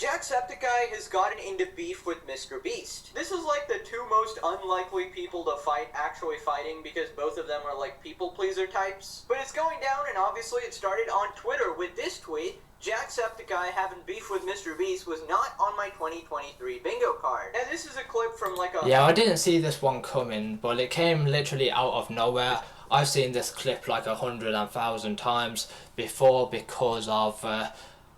Jacksepticeye has gotten into beef with MrBeast. This is like the two most unlikely people to fight actually fighting because both of them are like people pleaser types. But it's going down, and obviously it started on Twitter with this tweet: Jacksepticeye having beef with MrBeast was not on my 2023 bingo card. Now this is a clip from like a... Yeah, I didn't see this one coming, but it came literally out of nowhere. I've seen this clip like 100,000 times before because of...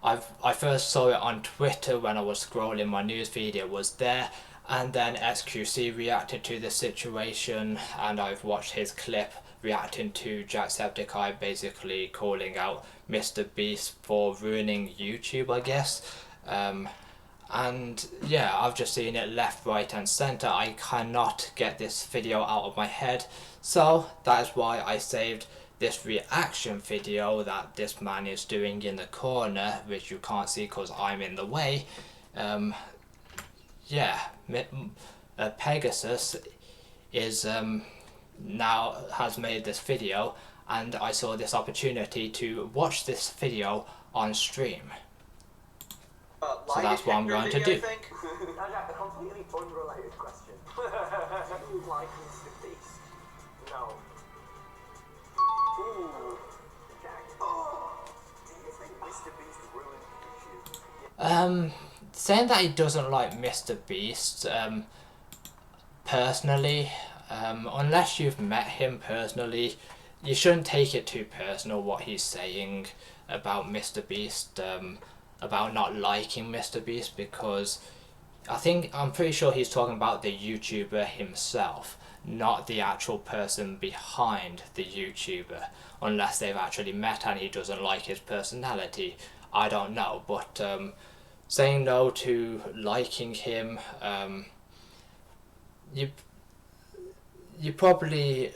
I first saw it on Twitter when I was scrolling my newsfeed. It was there, and then XQC reacted to the situation, and I've watched his clip reacting to Jacksepticeye basically calling out MrBeast for ruining YouTube, I guess. And yeah, I've just seen it left, right and centre. I cannot get this video out of my head, so that is why I saved this reaction video that this man is doing in the corner, which you can't see because I'm in the way. Yeah, Pegasus is now has made this video, and I saw this opportunity to watch this video on stream. So that's what I'm going to do. A completely unrelated question. Do you like MrBeast? No. Ooh. Jack. Oh. Do you think MrBeast ruined YouTube? Saying that he doesn't like MrBeast, personally, unless you've met him personally, you shouldn't take it too personal what he's saying about MrBeast, about not liking MrBeast, because I'm pretty sure he's talking about the YouTuber himself, not the actual person behind the YouTuber, unless they've actually met and he doesn't like his personality. I don't know, but saying no to liking him, you probably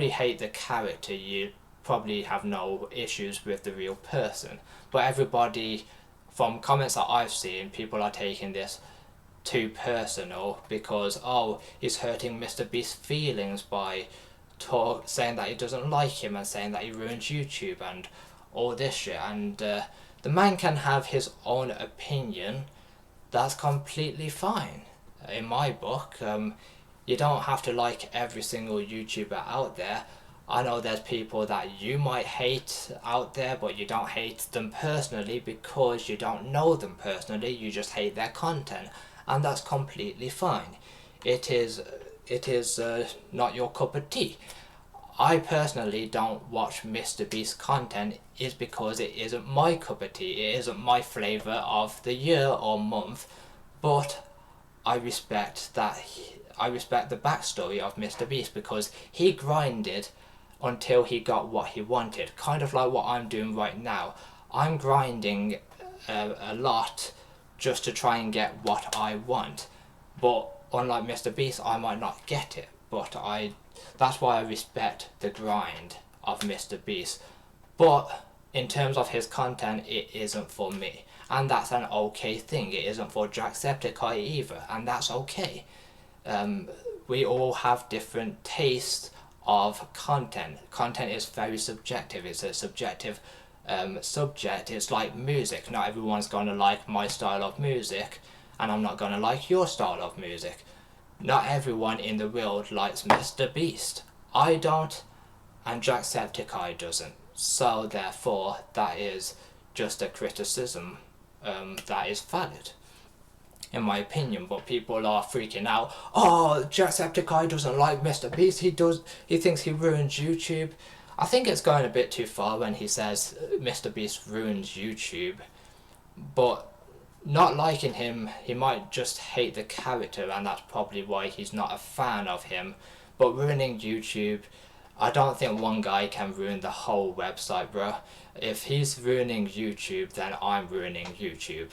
hate the character. You probably have no issues with the real person, but everybody, from comments that I've seen, people are taking this too personal because, oh, he's hurting MrBeast's feelings by saying that he doesn't like him and saying that he ruins YouTube and all this shit. And the man can have his own opinion. That's completely fine in my book. You don't have to like every single YouTuber out there. I know there's people that you might hate out there, but you don't hate them personally because you don't know them personally. You just hate their content, and that's completely fine. It is not your cup of tea. I personally don't watch MrBeast content is because it isn't my cup of tea. It isn't my flavour of the year or month, but I respect that. I respect the backstory of MrBeast because he grinded until he got what he wanted, kind of like what I'm doing right now. I'm grinding a lot just to try and get what I want, but unlike MrBeast, I might not get it, but that's why I respect the grind of MrBeast. But in terms of his content, it isn't for me, and that's an okay thing. It isn't for Jacksepticeye either, and that's okay. We all have different tastes of content. Content is very subjective. It's a subjective subject. It's like music. Not everyone's going to like my style of music, and I'm not going to like your style of music. Not everyone in the world likes MrBeast. I don't, and Jacksepticeye doesn't. So therefore, that is just a criticism that is valid, in my opinion. But people are freaking out. Oh, Jacksepticeye doesn't like MrBeast. He thinks he ruins YouTube. I think it's going a bit too far when he says MrBeast ruins YouTube. But not liking him, he might just hate the character, and that's probably why he's not a fan of him. But ruining YouTube, I don't think one guy can ruin the whole website, bro. If he's ruining YouTube, then I'm ruining YouTube.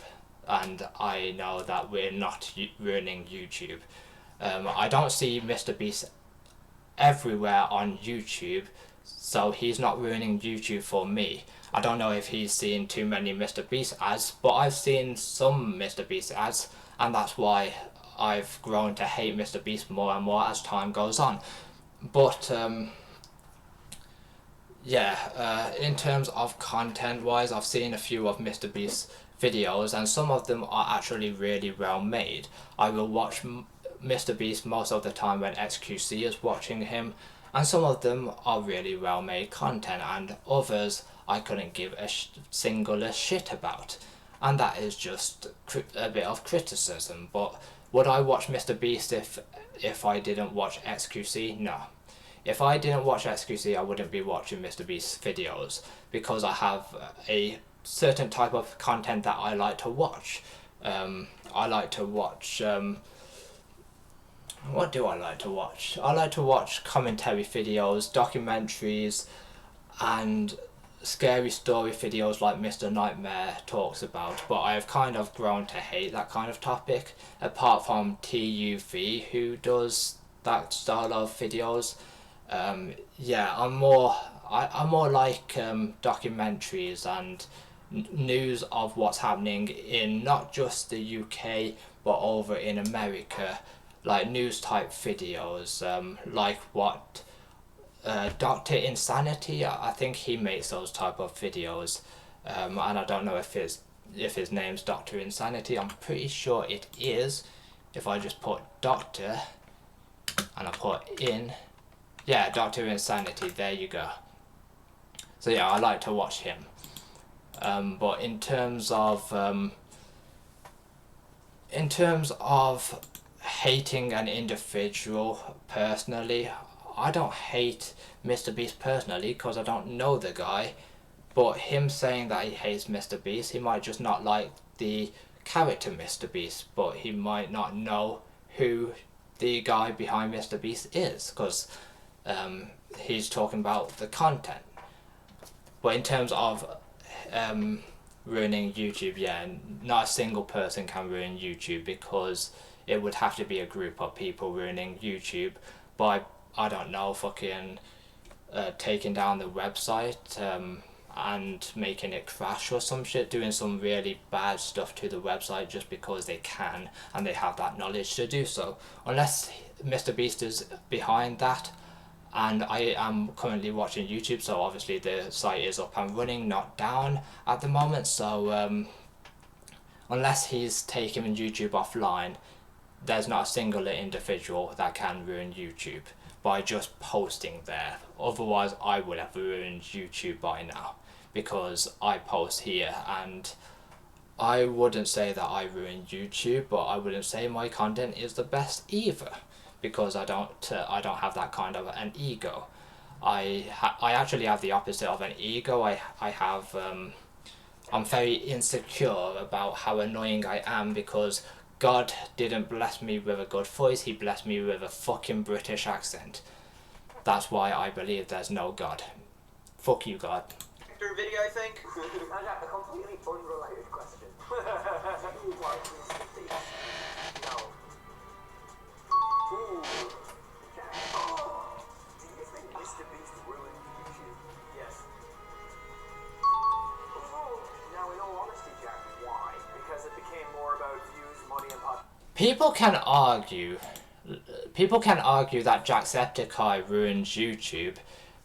And I know that we're not ruining YouTube. I don't see MrBeast everywhere on YouTube, so he's not ruining YouTube for me. I don't know if he's seen too many MrBeast ads, but I've seen some MrBeast ads, and that's why I've grown to hate MrBeast more and more as time goes on. But yeah, in terms of content wise, I've seen a few of MrBeast's videos, and some of them are actually really well made. I will watch MrBeast most of the time when XQC is watching him, and some of them are really well made content, and others I couldn't give a singular shit about, and that is just a bit of criticism. But would I watch MrBeast if I didn't watch XQC? No. If I didn't watch XQC, I wouldn't be watching MrBeast's videos, because I have a certain type of content that I like to watch. I like to watch what do I like to watch? I like to watch commentary videos, documentaries, and scary story videos like Mr. Nightmare talks about, but I have kind of grown to hate that kind of topic, apart from TUV, who does that style of videos. Yeah, I'm more like documentaries and news of what's happening in not just the UK but over in America, like news type videos, like what Dr. Insanity, I think he makes those type of videos, and I don't know if his name's Dr. Insanity. I'm pretty sure it is. If I just put Doctor and I put in, yeah, Dr. Insanity, there you go. So yeah, I like to watch him. But in terms of hating an individual personally, I don't hate MrBeast personally because I don't know the guy, but him saying that he hates MrBeast, he might just not like the character MrBeast, but he might not know who the guy behind MrBeast is, because he's talking about the content. But in terms of ruining YouTube, yeah, not a single person can ruin YouTube, because it would have to be a group of people ruining YouTube by, I don't know, fucking taking down the website and making it crash or some shit, doing some really bad stuff to the website just because they can and they have that knowledge to do so. Unless MrBeast is behind that, and I am currently watching YouTube, so obviously the site is up and running, not down at the moment, so unless he's taking YouTube offline, there's not a singular individual that can ruin YouTube by just posting there. Otherwise I would have ruined YouTube by now, because I post here, and I wouldn't say that I ruined YouTube, but I wouldn't say my content is the best either, because I don't have that kind of an ego. I actually have the opposite of an ego. I'm very insecure about how annoying I am, because God didn't bless me with a good voice, he blessed me with a fucking British accent. That's why I believe there's no God. Fuck you, God. Video, I think. A completely unrelated question. You like MrBeast? No. Ooh. Jack. Oh. Do you think MrBeast ruined YouTube? Yes. Ooh. Now, in all honesty, Jack, why? Because it became more about views, money, and popularity. People can argue that Jacksepticeye ruins YouTube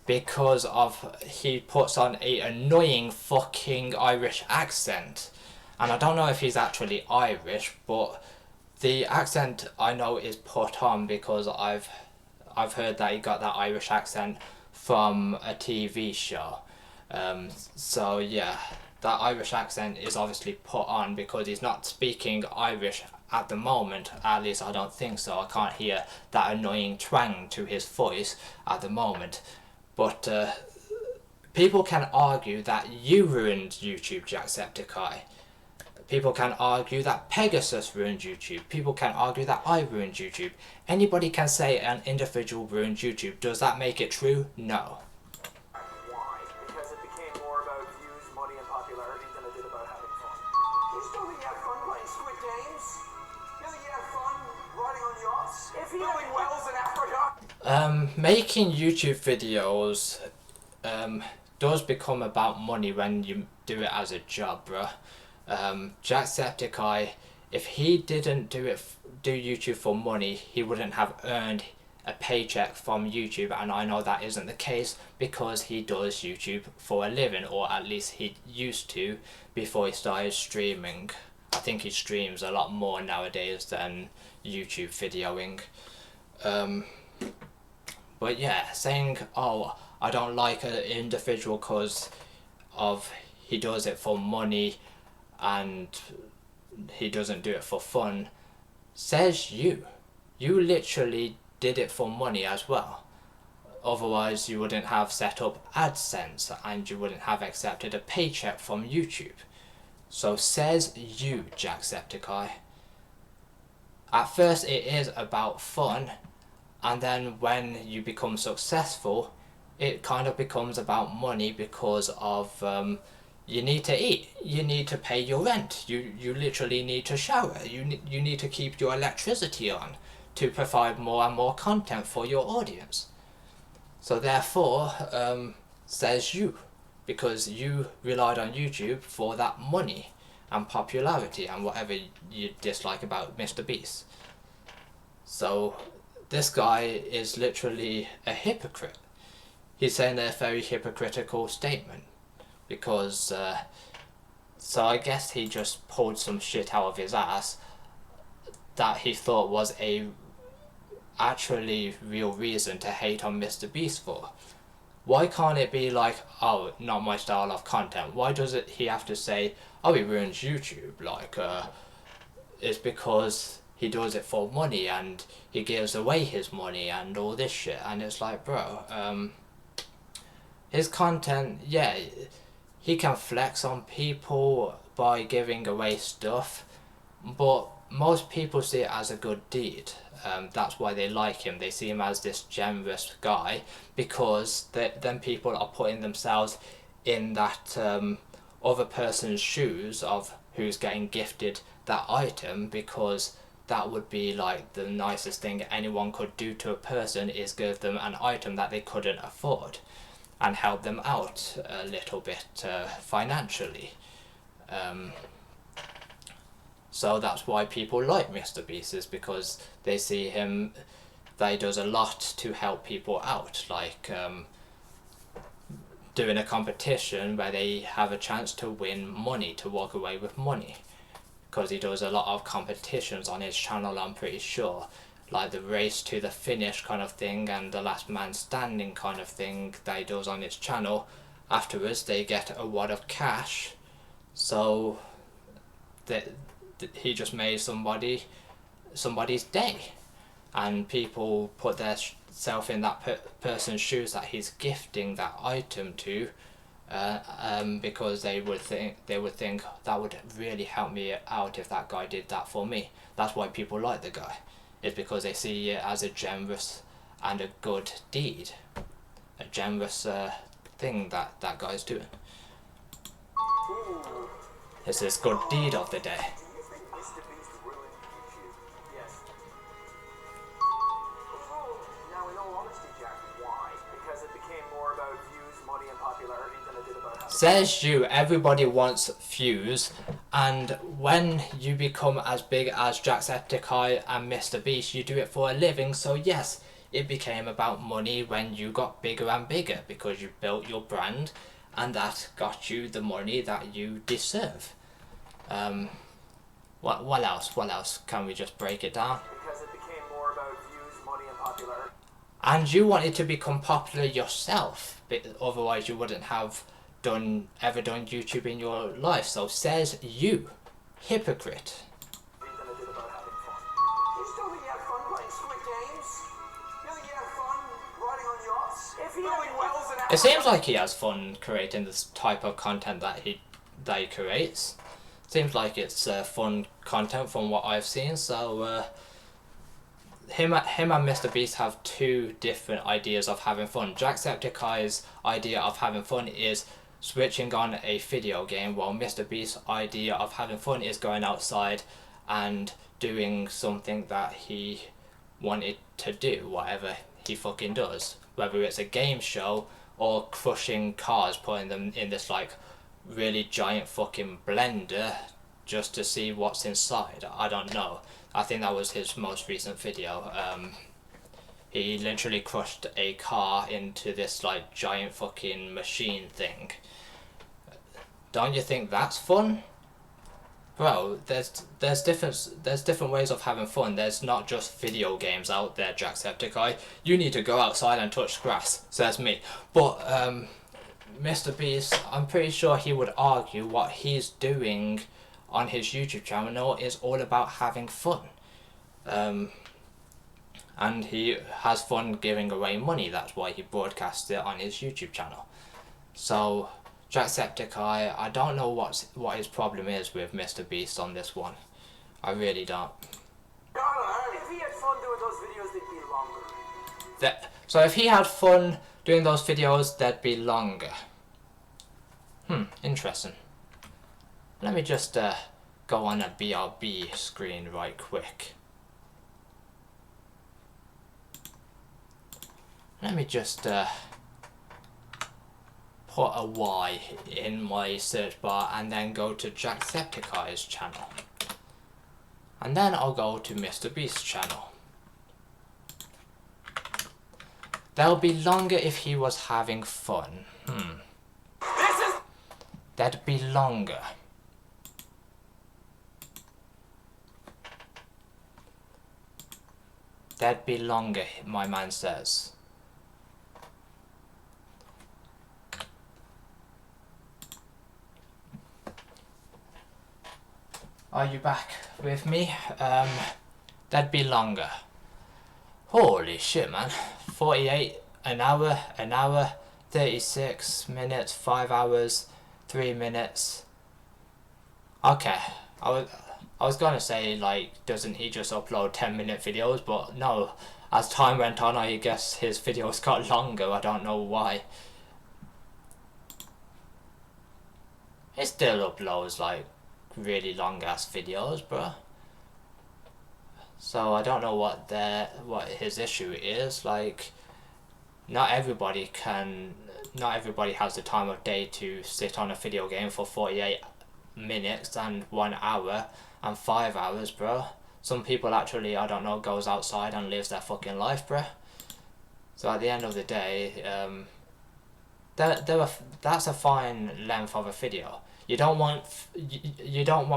because of he puts on a annoying fucking Irish accent, and I don't know if he's actually Irish, but the accent I know is put on because I've heard that he got that Irish accent from a TV show. So yeah, that Irish accent is obviously put on because he's not speaking Irish at the moment. At least I don't think so. I can't hear that annoying twang to his voice at the moment. But people can argue that you ruined YouTube, Jacksepticeye. People can argue that Pegasus ruined YouTube. People can argue that I ruined YouTube. Anybody can say an individual ruined YouTube. Does that make it true? No. Why? Because it became more about views, money, and popularity than it did about having fun. You still think you had fun playing Squid Games? You think you had fun riding on yachts? Building wells in Africa? Making YouTube videos does become about money when you do it as a job, bruh. Jacksepticeye, if he didn't do YouTube for money, he wouldn't have earned a paycheck from YouTube, and I know that isn't the case because he does YouTube for a living, or at least he used to before he started streaming. I think he streams a lot more nowadays than YouTube videoing. But yeah, saying, oh, I don't like an individual because of he does it for money and he doesn't do it for fun, says you. You literally did it for money as well. Otherwise you wouldn't have set up AdSense and you wouldn't have accepted a paycheck from YouTube. So says you, Jacksepticeye. At first it is about fun, and then when you become successful, it kind of becomes about money because of you need to eat, you need to pay your rent, you literally need to shower, you need to keep your electricity on to provide more and more content for your audience. So therefore, says you, because you relied on YouTube for that money and popularity and whatever you dislike about MrBeast. So this guy is literally a hypocrite. He's saying a very hypocritical statement because so I guess he just pulled some shit out of his ass that he thought was a actually real reason to hate on MrBeast for. Why can't it be like, oh, not my style of content? Why does he have to say, oh, he ruins YouTube? Like, it's because he does it for money and he gives away his money and all this shit. And it's like, bro, his content, yeah, he can flex on people by giving away stuff, but most people see it as a good deed. That's why they like him. They see him as this generous guy because then people are putting themselves in that other person's shoes of who's getting gifted that item, because that would be like the nicest thing anyone could do to a person is give them an item that they couldn't afford and help them out a little bit financially. So that's why people like MrBeast, is because they see him, that he does a lot to help people out, like doing a competition where they have a chance to win money, to walk away with money, because he does a lot of competitions on his channel, I'm pretty sure, like the race to the finish kind of thing and the last man standing kind of thing that he does on his channel. Afterwards they get a wad of cash, so that he just made somebody's day, and people put their self in that person's shoes that he's gifting that item to, because they would think that would really help me out if that guy did that for me. That's why people like the guy, is because they see it as a generous and a good deed, a generous thing that guy's doing. It's his good deed of the day. MrBeast ruined YouTube. Yes. Now, in all honesty, Jack, why? Because it became more about views, money, and popularity than it did about having. Says you. Everybody wants views, and when you become as big as Jacksepticeye and MrBeast, you do it for a living. So yes, it became about money when you got bigger and bigger because you built your brand, and that got you the money that you deserve. What else can we just break it down? Because it became more about views, money, and popularity. And you wanted to become popular yourself, but otherwise you wouldn't have ever done YouTube in your life. So says you, hypocrite. Than it did about having fun. You still think you had fun playing Squid Games? You think you had fun riding on yachts? If you building wells and It seems like he has fun creating this type of content that he creates. Seems like it's fun content from what I've seen. So him and MrBeast have two different ideas of having fun. Jacksepticeye's idea of having fun is switching on a video game, while MrBeast's idea of having fun is going outside and doing something that he wanted to do, whatever he fucking does, whether it's a game show or crushing cars, putting them in this like really giant fucking blender just to see what's inside. I don't know. I think that was his most recent video. He literally crushed a car into this like giant fucking machine thing. Don't you think that's fun? Bro, there's different ways of having fun. There's not just video games out there, Jacksepticeye. You need to go outside and touch grass, says me. But MrBeast, I'm pretty sure he would argue what he's doing on his YouTube channel is all about having fun. And he has fun giving away money. That's why he broadcasts it on his YouTube channel. So Jacksepticeye, I don't know what his problem is with MrBeast on this one. I really don't. If he had fun doing those videos, they'd be longer. So if he had fun doing those videos, they'd be longer. Interesting. Let me just go on a BRB screen right quick. Let me just put a Y in my search bar and then go to Jacksepticeye's channel. And then I'll go to MrBeast's channel. They'll be longer if he was having fun. That'd be longer. That'd be longer, my man says. Are you back with me? That'd be longer. Holy shit, man. 48 an hour, 36 minutes, 5 hours, 3 minutes. Okay, I was gonna say, like, doesn't he just upload 10-minute videos? But no, as time went on, I guess his videos got longer. I don't know why. He still uploads, like, really long ass videos, bro. So I don't know what his issue is. Like, not everybody has the time of day to sit on a video game for 48 minutes and 1 hour and 5 hours, bro. Some people actually, I don't know, goes outside and lives their fucking life, bro. So at the end of the day, that's a fine length of a video. You don't want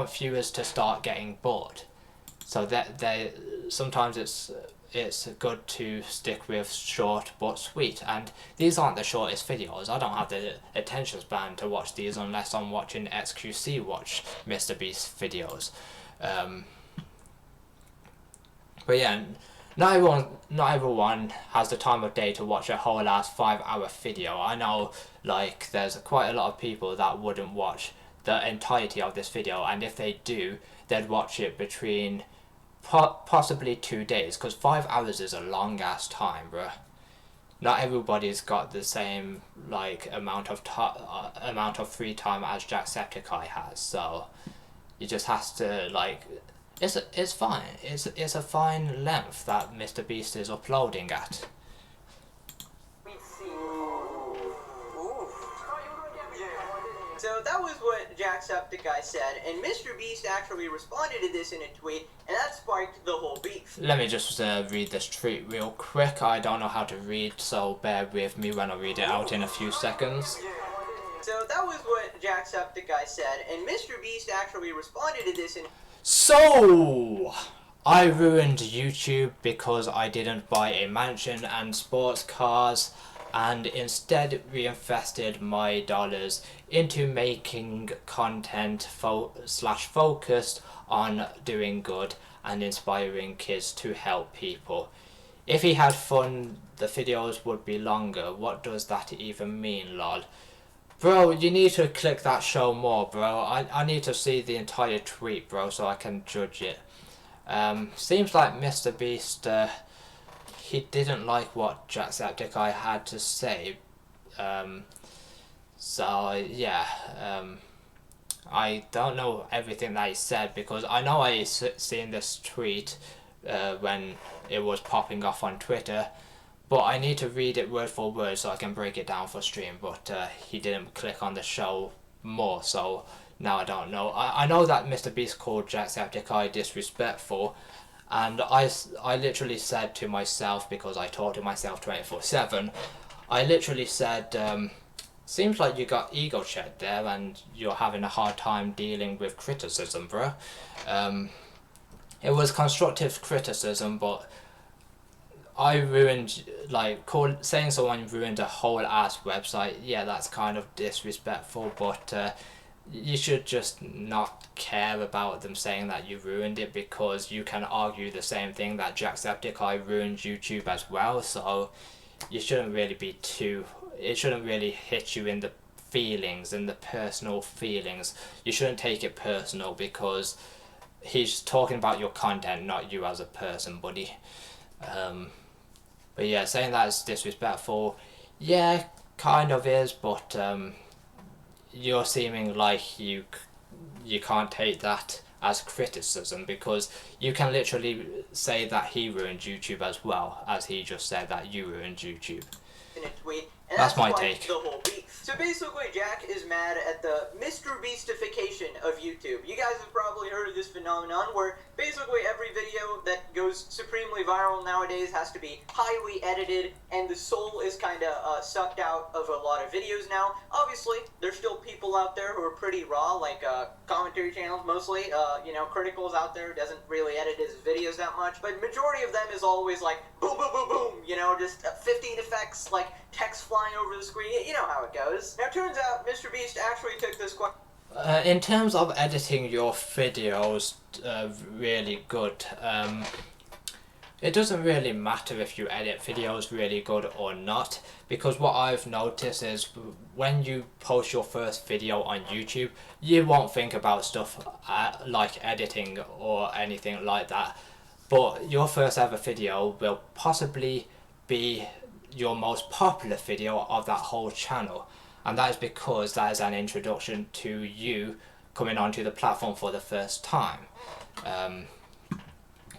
viewers to start getting bored. So sometimes it's good to stick with short but sweet. And these aren't the shortest videos. I don't have the attention span to watch these unless I'm watching XQC watch MrBeast videos. But yeah, not everyone has the time of day to watch a whole ass 5-hour video. I know, like, there's quite a lot of people that wouldn't watch the entirety of this video, and if they do, they'd watch it between possibly 2 days, because 5 hours is a long ass time, bruh. Not everybody's got the same, like, amount of free time as Jacksepticeye has, so you just has to, like, it's fine. It's a fine length that MrBeast is uploading at. So that was what Jacksepticeye said, and MrBeast actually responded to this in a tweet, and that sparked the whole beef. Let me just read this tweet real quick. I don't know how to read, so bear with me when I read it out in a few seconds. So that was what Jacksepticeye said, and MrBeast actually responded to this in... So, I ruined YouTube because I didn't buy a mansion and sports cars, and instead reinvested my dollars into making content focused on doing good and inspiring kids to help people. If he had fun, the videos would be longer. What does that even mean, lol? Bro, you need to click that show more, bro. I need to see the entire tweet, bro, so I can judge it. Seems like MrBeast, he didn't like what Jacksepticeye had to say. So, yeah. I don't know everything that he said, because I know I seen this tweet when it was popping off on Twitter. But I need to read it word for word so I can break it down for stream. But he didn't click on the show more, so now I don't know. I know that MrBeast called Jacksepticeye disrespectful, And I literally said to myself, because I talk to myself 24/7, I literally said, seems like you got ego checked there and you're having a hard time dealing with criticism, bro. It was constructive criticism, but I ruined, like, saying someone ruined a whole ass website, yeah, that's kind of disrespectful, but you should just not care about them saying that you ruined it, because you can argue the same thing, that Jacksepticeye ruined YouTube as well, so you shouldn't really be it shouldn't really hit you in the feelings, in the personal feelings. You shouldn't take it personal, because he's talking about your content, not you as a person, buddy. But yeah, saying that is disrespectful, yeah, kind of is, but you're seeming like you can't take that as criticism, because you can literally say that he ruined YouTube as well as he just said that you ruined YouTube. In a tweet, and That's my like take. The whole beef. So basically, Jack is mad at the MrBeastification of YouTube. You guys have probably heard of this phenomenon where basically every video that goes supremely viral nowadays has to be highly edited, and the soul is kind of sucked out of a lot of videos now. Obviously, there's still people out there who are pretty raw, like commentary channels mostly. You know, Critical's out there, doesn't really edit his videos that much, but majority of them is always like boom, boom, boom, boom. You know, just 15 effects, like text flying over the screen. You know how it goes. Now, it turns out MrBeast actually took this in terms of editing your videos really good, it doesn't really matter if you edit videos really good or not, because what I've noticed is when you post your first video on YouTube, you won't think about stuff like editing or anything like that, but your first ever video will possibly be your most popular video of that whole channel, and that is because that is an introduction to you coming onto the platform for the first time.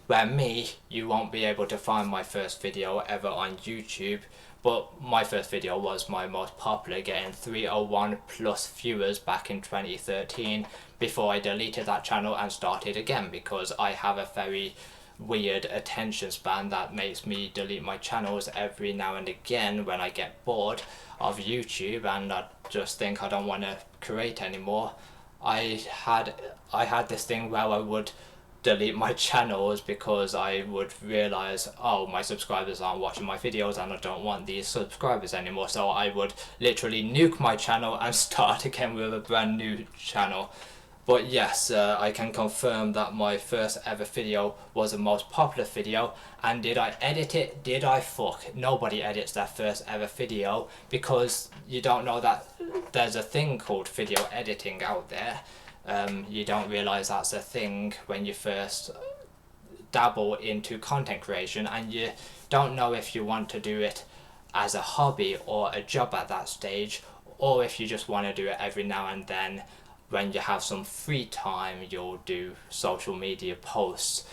Where me, you won't be able to find my first video ever on YouTube, but my first video was my most popular, getting 301 plus viewers back in 2013 before I deleted that channel and started again, because I have a very weird attention span that makes me delete my channels every now and again when I get bored of YouTube and I just think I don't want to create anymore. I had this thing where I would delete my channels because I would realize, oh, my subscribers aren't watching my videos and I don't want these subscribers anymore, so I would literally nuke my channel and start again with a brand new channel. But yes, I can confirm that my first ever video was the most popular video. And did I edit it? Did I fuck? Nobody edits their first ever video, because you don't know that there's a thing called video editing out there. You don't realize that's a thing when you first dabble into content creation, and you don't know if you want to do it as a hobby or a job at that stage, or if you just want to do it every now and then. When you have some free time, you'll do social media posts,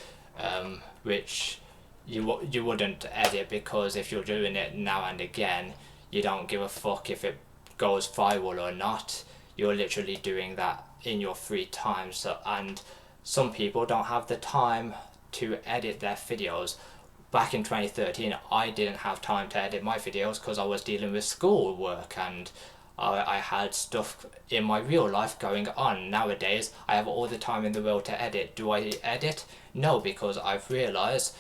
which you wouldn't edit, because if you're doing it now and again, you don't give a fuck if it goes viral or not. You're literally doing that in your free time. So, and some people don't have the time to edit their videos. Back in 2013, I didn't have time to edit my videos because I was dealing with school work and I had stuff in my real life going on. Nowadays, I have all the time in the world to edit. Do I edit? No, because I've realised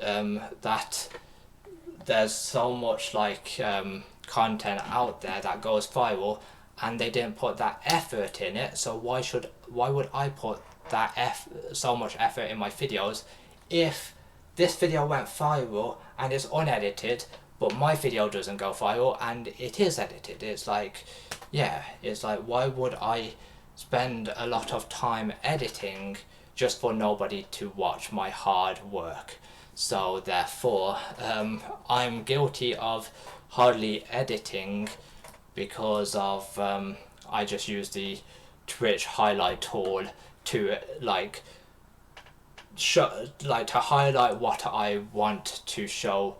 that there's so much content out there that goes viral, and they didn't put that effort in it. So why would I put that so much effort in my videos if this video went viral and it's unedited? But my video doesn't go viral and it is edited. It's like, yeah, it's like, why would I spend a lot of time editing just for nobody to watch my hard work? So therefore, I'm guilty of hardly editing because of I just use the Twitch highlight tool to to highlight what I want to show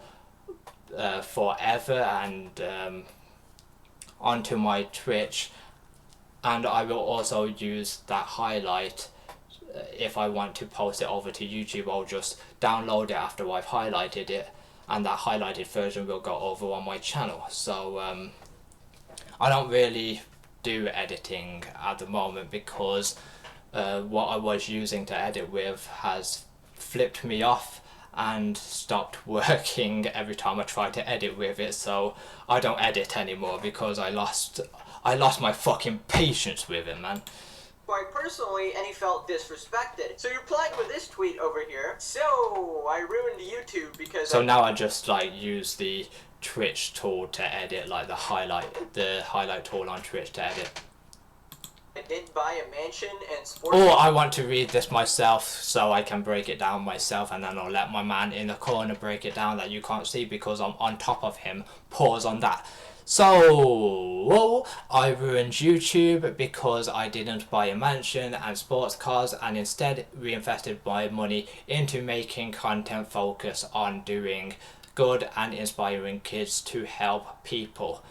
forever and onto my Twitch, and I will also use that highlight if I want to post it over to YouTube, I'll just download it after I've highlighted it, and that highlighted version will go over on my channel. So I don't really do editing at the moment because what I was using to edit with has flipped me off and stopped working every time I try to edit with it, so I don't edit anymore because I lost my fucking patience with it, man. Quite personally, and he felt disrespected. So you replied with this tweet over here. So I ruined YouTube because so now I just like use the Twitch tool to edit, like the highlight tool on Twitch to edit. I did buy a mansion and sports. Or I want to read this myself so I can break it down myself, and then I'll let my man in the corner break it down that you can't see because I'm on top of him. Pause on that. So I ruined YouTube because I didn't buy a mansion and sports cars, and instead reinvested my money into making content focus on doing good and inspiring kids to help people. ?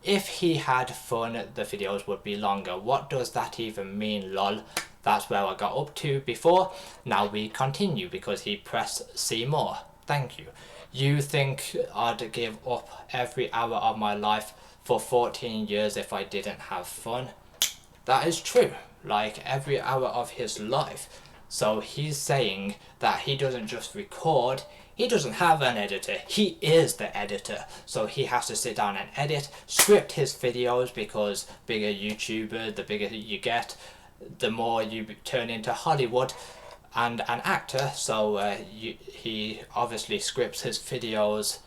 If he had fun, the videos would be longer. What does that even mean, lol? That's where I got up to before. Now we continue because he pressed see more. Thank you. You think I'd give up every hour of my life for 14 years if I didn't have fun? That is true. Like every hour of his life. So he's saying that he doesn't just record. He doesn't have an editor, he is the editor. So he has to sit down and edit, script his videos, because bigger YouTuber, the bigger you get, the more you turn into Hollywood and an actor. So he obviously scripts his videos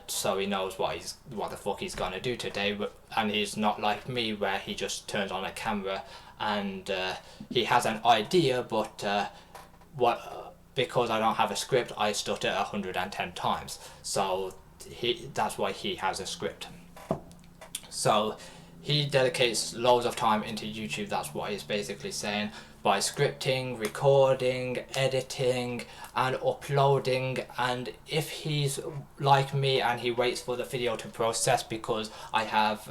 so he knows what the fuck he's gonna do today. And he's not like me where he just turns on a camera and he has an idea, but because I don't have a script, I stutter 110 times. So that's why he has a script. So he dedicates loads of time into YouTube, that's what he's basically saying, by scripting, recording, editing and uploading. And if he's like me and he waits for the video to process, because I have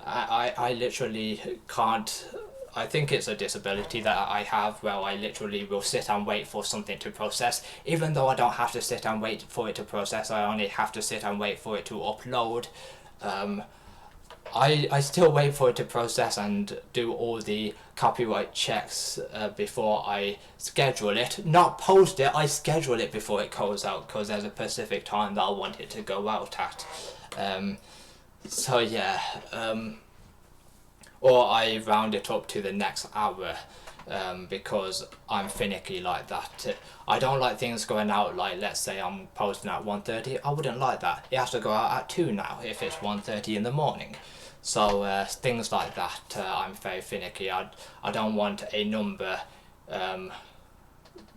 I literally can't, I think it's a disability that I have where I literally will sit and wait for something to process. Even though I don't have to sit and wait for it to process, I only have to sit and wait for it to upload. I still wait for it to process and do all the copyright checks before I schedule it. Not post it, I schedule it before it goes out, because there's a specific time that I want it to go out at. So yeah, or I round it up to the next hour, because I'm finicky like that. I don't like things going out, like let's say I'm posting at 1:30, I wouldn't like that. It has to go out at 2 now if it's 1:30 in the morning. So things like that, I'm very finicky. I don't want a number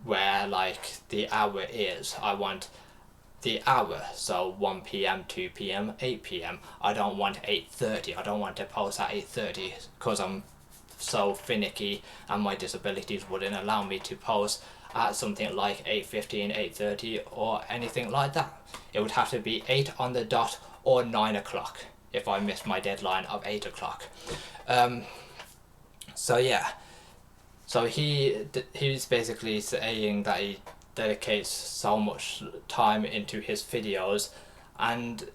where like the hour is. I want the hour, so 1 p.m, 2 p.m, 8 p.m. I don't want 8:30. I don't want to post at 8:30 because I'm so finicky and my disabilities wouldn't allow me to post at something like 8:15, 8:30 or anything like that. It would have to be 8 on the dot or 9 o'clock if I missed my deadline of 8 o'clock. So yeah, so he's basically saying that he dedicates so much time into his videos and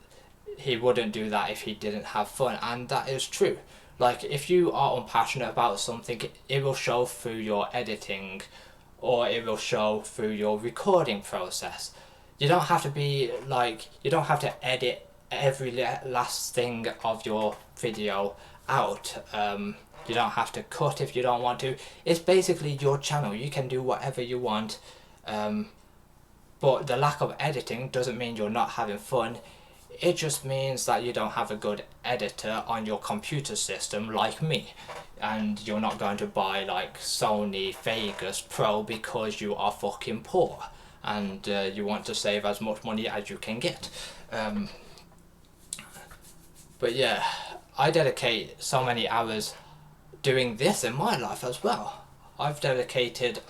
he wouldn't do that if he didn't have fun, and that is true. Like if you are unpassionate about something, it will show through your editing or it will show through your recording process. You don't have to be like, you don't have to edit every last thing of your video out. You don't have to cut if you don't want to. It's basically your channel, you can do whatever you want. But the lack of editing doesn't mean you're not having fun. It just means that you don't have a good editor on your computer system like me, and you're not going to buy like Sony Vegas Pro because you are fucking poor and you want to save as much money as you can get. But yeah, I dedicate so many hours doing this in my life as well. I've dedicated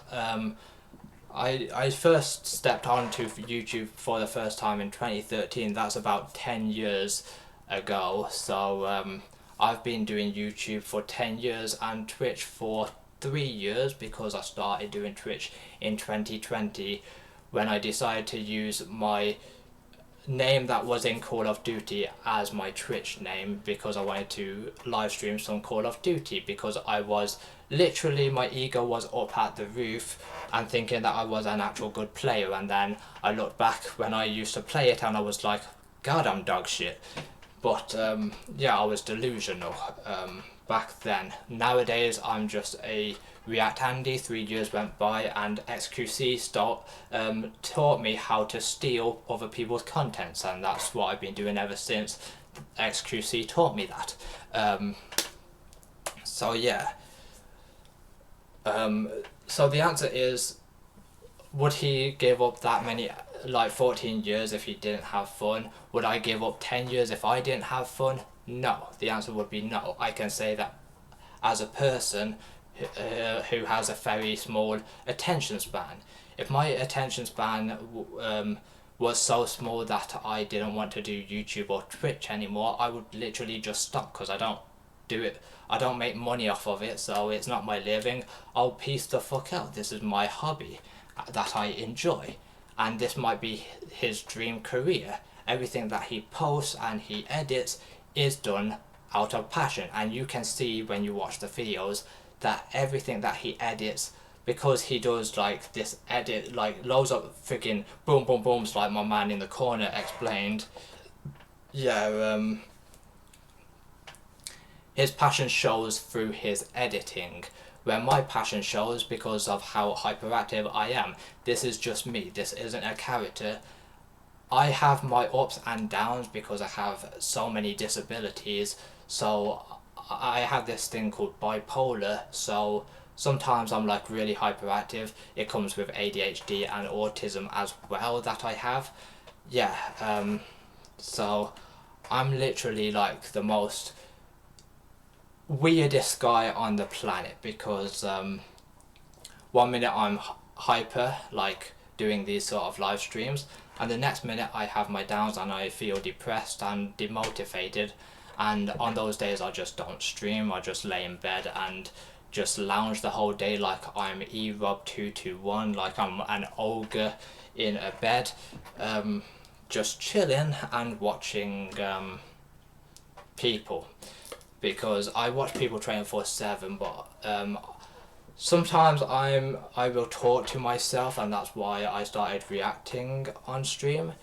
I first stepped onto YouTube for the first time in 2013. That's about 10 years ago. So I've been doing YouTube for 10 years and Twitch for 3 years, because I started doing Twitch in 2020 when I decided to use my name that was in Call of Duty as my Twitch name, because I wanted to live stream some Call of Duty, because I was literally, my ego was up at the roof and thinking that I was an actual good player, and then I looked back when I used to play it and I was like, God, I'm dog shit. But yeah, I was delusional back then. Nowadays I'm just a React Andy. 3 years went by and XQC taught me how to steal other people's contents, and that's what I've been doing ever since XQC taught me that. So yeah. So the answer is, would he give up that many, like 14 years if he didn't have fun? Would I give up 10 years if I didn't have fun? No. The answer would be no. I can say that as a person who has a very small attention span. If my attention span was so small that I didn't want to do YouTube or Twitch anymore, I would literally just stop, because I don't do it. I don't make money off of it, so it's not my living. I'll piece the fuck out. This is my hobby that I enjoy, and this might be his dream career. Everything that he posts and he edits is done out of passion, and you can see when you watch the videos that everything that he edits, because he does like this edit, like loads of freaking boom boom booms, like my man in the corner explained. Yeah, his passion shows through his editing, where my passion shows because of how hyperactive I am. This is just me. This isn't a character. I have my ups and downs because I have so many disabilities. So I have this thing called bipolar. So sometimes I'm like really hyperactive. It comes with ADHD and autism as well that I have. Yeah, so I'm literally like the most weirdest guy on the planet, because 1 minute I'm hyper, like doing these sort of live streams, and the next minute I have my downs and I feel depressed and demotivated, and on those days I just don't stream. I just lay in bed and just lounge the whole day like I'm eRob221, like I'm an ogre in a bed, just chilling and watching people, because I watch people 24/7, but sometimes I will talk to myself, and that's why I started reacting on stream,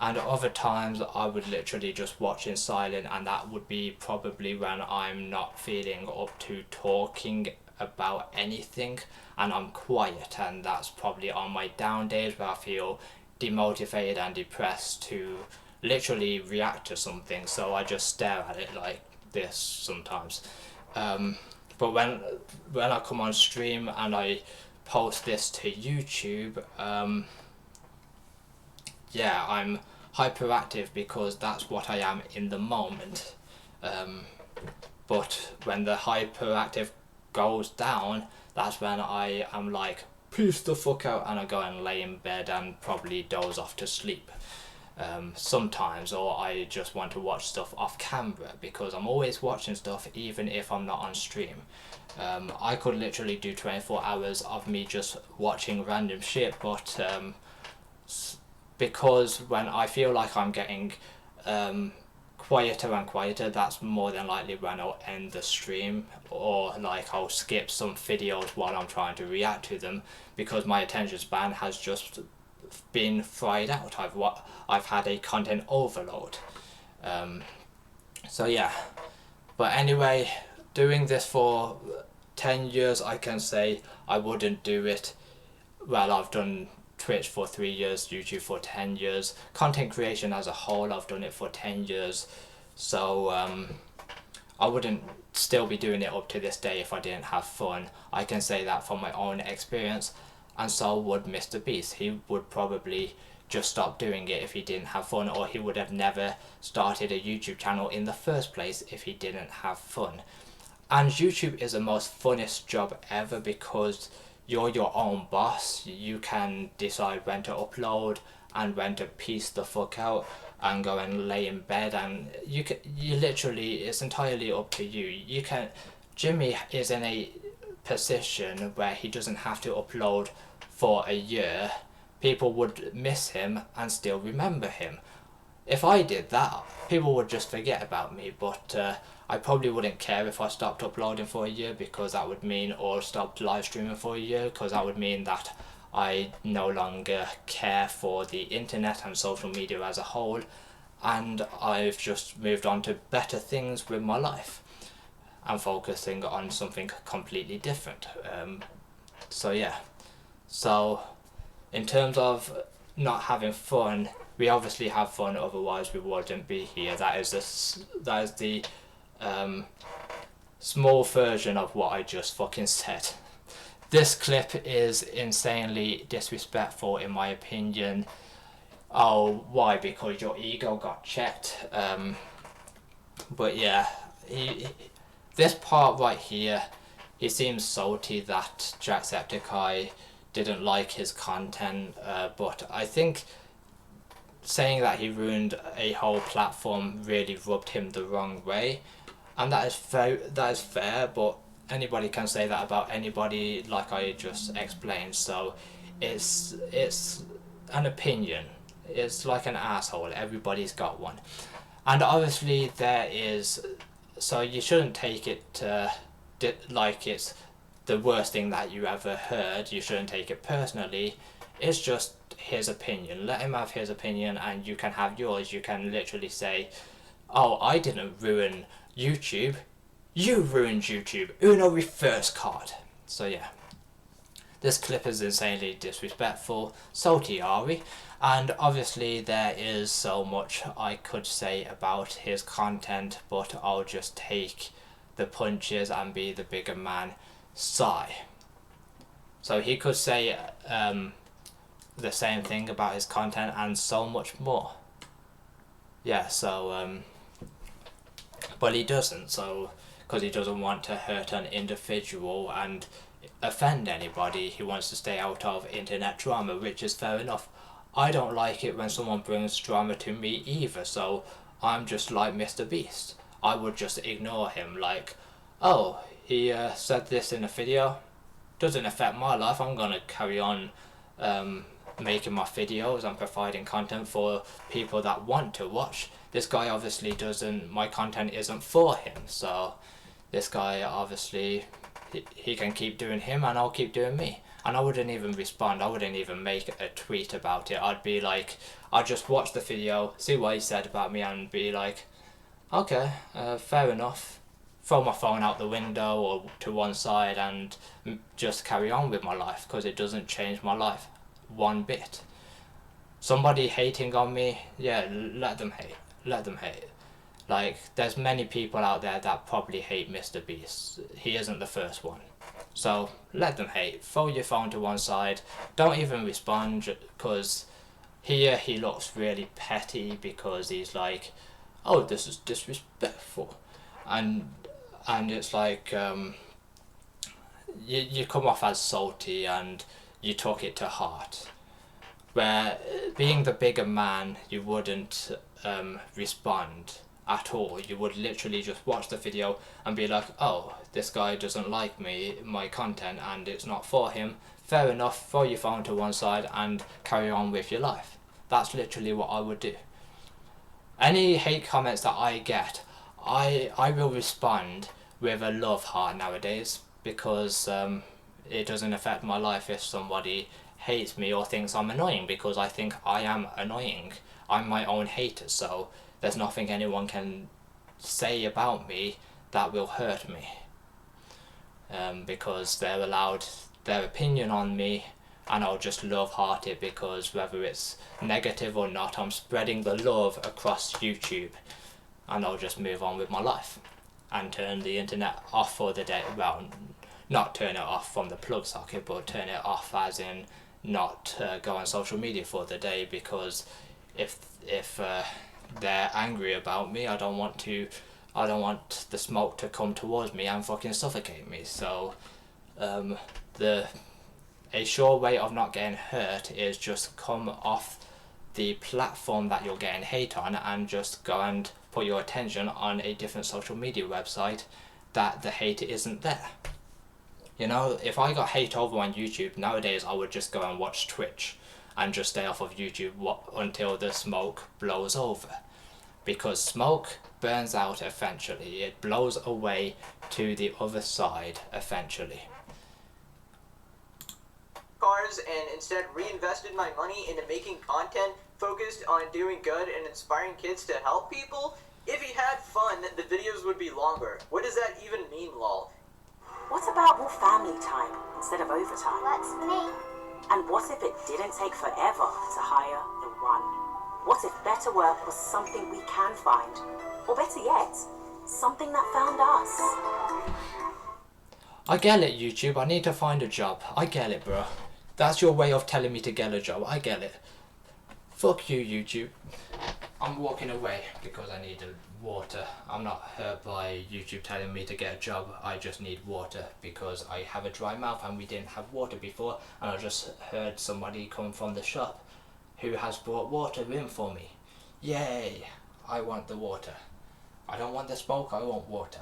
and other times I would literally just watch in silent, and that would be probably when I'm not feeling up to talking about anything and I'm quiet, and that's probably on my down days where I feel demotivated and depressed to literally react to something, so I just stare at it like this sometimes. But when I come on stream and I post this to YouTube, yeah, I'm hyperactive because that's what I am in the moment. But when the hyperactive goes down, that's when I am like, peace the fuck out, and I go and lay in bed and probably doze off to sleep. Sometimes, or I just want to watch stuff off camera, because I'm always watching stuff even if I'm not on stream. I could literally do 24 hours of me just watching random shit, but because when I feel like I'm getting quieter and quieter, that's more than likely when I'll end the stream, or like I'll skip some videos while I'm trying to react to them, because my attention span has just been fried out. I've had a content overload. So yeah, but anyway, doing this for 10 years, I can say I wouldn't do it. Well, I've done Twitch for 3 years, YouTube for 10 years, content creation as a whole, I've done it for 10 years, so I wouldn't still be doing it up to this day if I didn't have fun. I can say that from my own experience, and so would MrBeast. He would probably just stop doing it if he didn't have fun, or he would have never started a YouTube channel in the first place if he didn't have fun. And YouTube is the most funnest job ever, because you're your own boss. You can decide when to upload and when to piece the fuck out and go and lay in bed, and you literally, it's entirely up to you. Jimmy is in a position where he doesn't have to upload for a year, people would miss him and still remember him. If I did that, people would just forget about me, but I probably wouldn't care if I stopped uploading for a year, because that would mean, or stopped live streaming for a year, because that would mean that I no longer care for the internet and social media as a whole, and I've just moved on to better things with my life and focusing on something completely different. So yeah, so in terms of not having fun, we obviously have fun, otherwise we wouldn't be here. That is the small version of what I just fucking said. This clip is insanely disrespectful in my opinion. Oh, why? Because your ego got checked. But yeah, this part right here, he seems salty that Jacksepticeye didn't like his content, but I think saying that he ruined a whole platform really rubbed him the wrong way, and that is fair, but anybody can say that about anybody, like I just explained. So it's an opinion. It's like an asshole. Everybody's got one, and obviously there is. So you shouldn't take it like it's the worst thing that you ever heard. You shouldn't take it personally. It's just his opinion. Let him have his opinion and you can have yours. You can literally say, oh, I didn't ruin YouTube. You ruined YouTube. Uno reverse card. So yeah. This clip is insanely disrespectful. Salty Ari. And obviously there is so much I could say about his content, but I'll just take the punches and be the bigger man. Sigh. So he could say the same thing about his content and so much more. Yeah, so but he doesn't, so because he doesn't want to hurt an individual and offend anybody, he wants to stay out of internet drama, which is fair enough. I don't like it when someone brings drama to me either, so I'm just like MrBeast. I would just ignore him, like, oh, he said this in a video, doesn't affect my life, I'm gonna carry on making my videos and providing content for people that want to watch. This guy obviously doesn't, my content isn't for him, so this guy obviously, he can keep doing him and I'll keep doing me. And I wouldn't even respond, I wouldn't even make a tweet about it. I'd be like, I'd just watch the video, see what he said about me and be like, okay, fair enough. Throw my phone out the window or to one side and just carry on with my life, because it doesn't change my life one bit. Somebody hating on me, yeah, let them hate, let them hate. Like, there's many people out there that probably hate MrBeast. He isn't the first one. So let them hate. Throw your phone to one side. Don't even respond, because here he looks really petty because he's like, oh, this is disrespectful. And it's like, you come off as salty and you took it to heart. Where being the bigger man, you wouldn't respond at all. You would literally just watch the video and be like, oh, this guy doesn't like my content and it's not for him. Fair enough, throw your phone to one side and carry on with your life. That's literally what I would do. Any hate comments that I get, I will respond with a love heart nowadays, because it doesn't affect my life if somebody hates me or thinks I'm annoying, because I think I am annoying. I'm my own hater, so there's nothing anyone can say about me that will hurt me, because they're allowed their opinion on me, and I'll just love heart it, because whether it's negative or not, I'm spreading the love across YouTube, and I'll just move on with my life and turn the internet off for the day. Well, not turn it off from the plug socket, but turn it off as in not go on social media for the day, because if they're angry about me, I don't want the smoke to come towards me and fucking suffocate me. So a sure way of not getting hurt is just come off the platform that you're getting hate on and just go and put your attention on a different social media website that the hate isn't there. You know, if I got hate over on YouTube, nowadays I would just go and watch Twitch and just stay off of YouTube until the smoke blows over. Because smoke burns out eventually. It blows away to the other side eventually. Cars and instead reinvested my money into making content focused on doing good and inspiring kids to help people. If he had fun, the videos would be longer. What does that even mean, lol? What about more family time instead of overtime? Works for me. And what if it didn't take forever to hire the one? What if better work was something we can find? Or better yet, something that found us? I get it, YouTube. I need to find a job. I get it, bro. That's your way of telling me to get a job. I get it. Fuck you, YouTube. I'm walking away because I need water. I'm not hurt by YouTube telling me to get a job. I just need water because I have a dry mouth and we didn't have water before. And I just heard somebody come from the shop who has brought water in for me. Yay! I want the water. I don't want the smoke, I want water.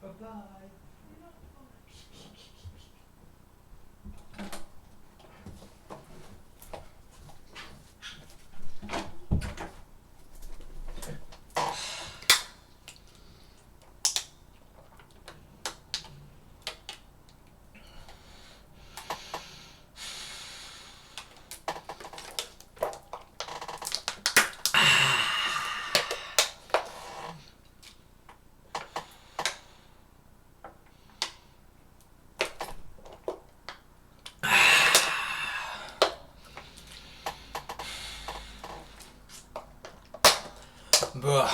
Bye-bye. Bruh,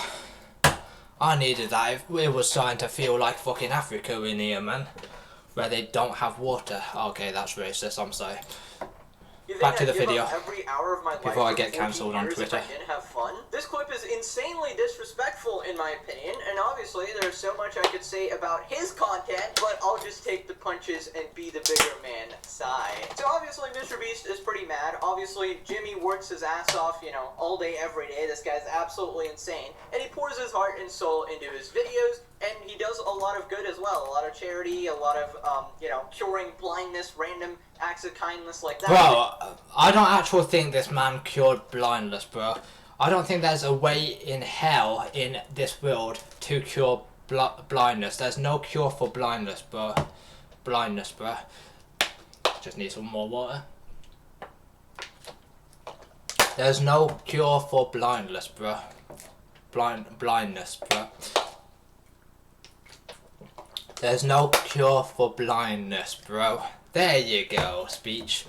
I needed that. It was starting to feel like fucking Africa in here, man. Where they don't have water. Okay, that's racist, I'm sorry. Back to the video. Every hour of my life before I get for 14 cancelled on years Twitter. If I didn't have fun. This clip is insanely disrespectful in my opinion, and obviously there's so much I could say about his content, but I'll just take the punches and be the bigger man side. So obviously MrBeast is pretty mad. Obviously Jimmy works his ass off, you know, all day, every day. This guy's absolutely insane, and he pours his heart and soul into his videos, and he does a lot of good as well. A lot of charity, a lot of, you know, curing blindness, random acts of kindness like that. Bro, I don't actually think this man cured blindness, bro. I don't think there's a way in hell in this world to cure blindness. There's no cure for blindness, bro. Blindness, bro. Just need some more water. There's no cure for blindness, bro. Blindness, bro. There's no cure for blindness, bro. There you go, speech.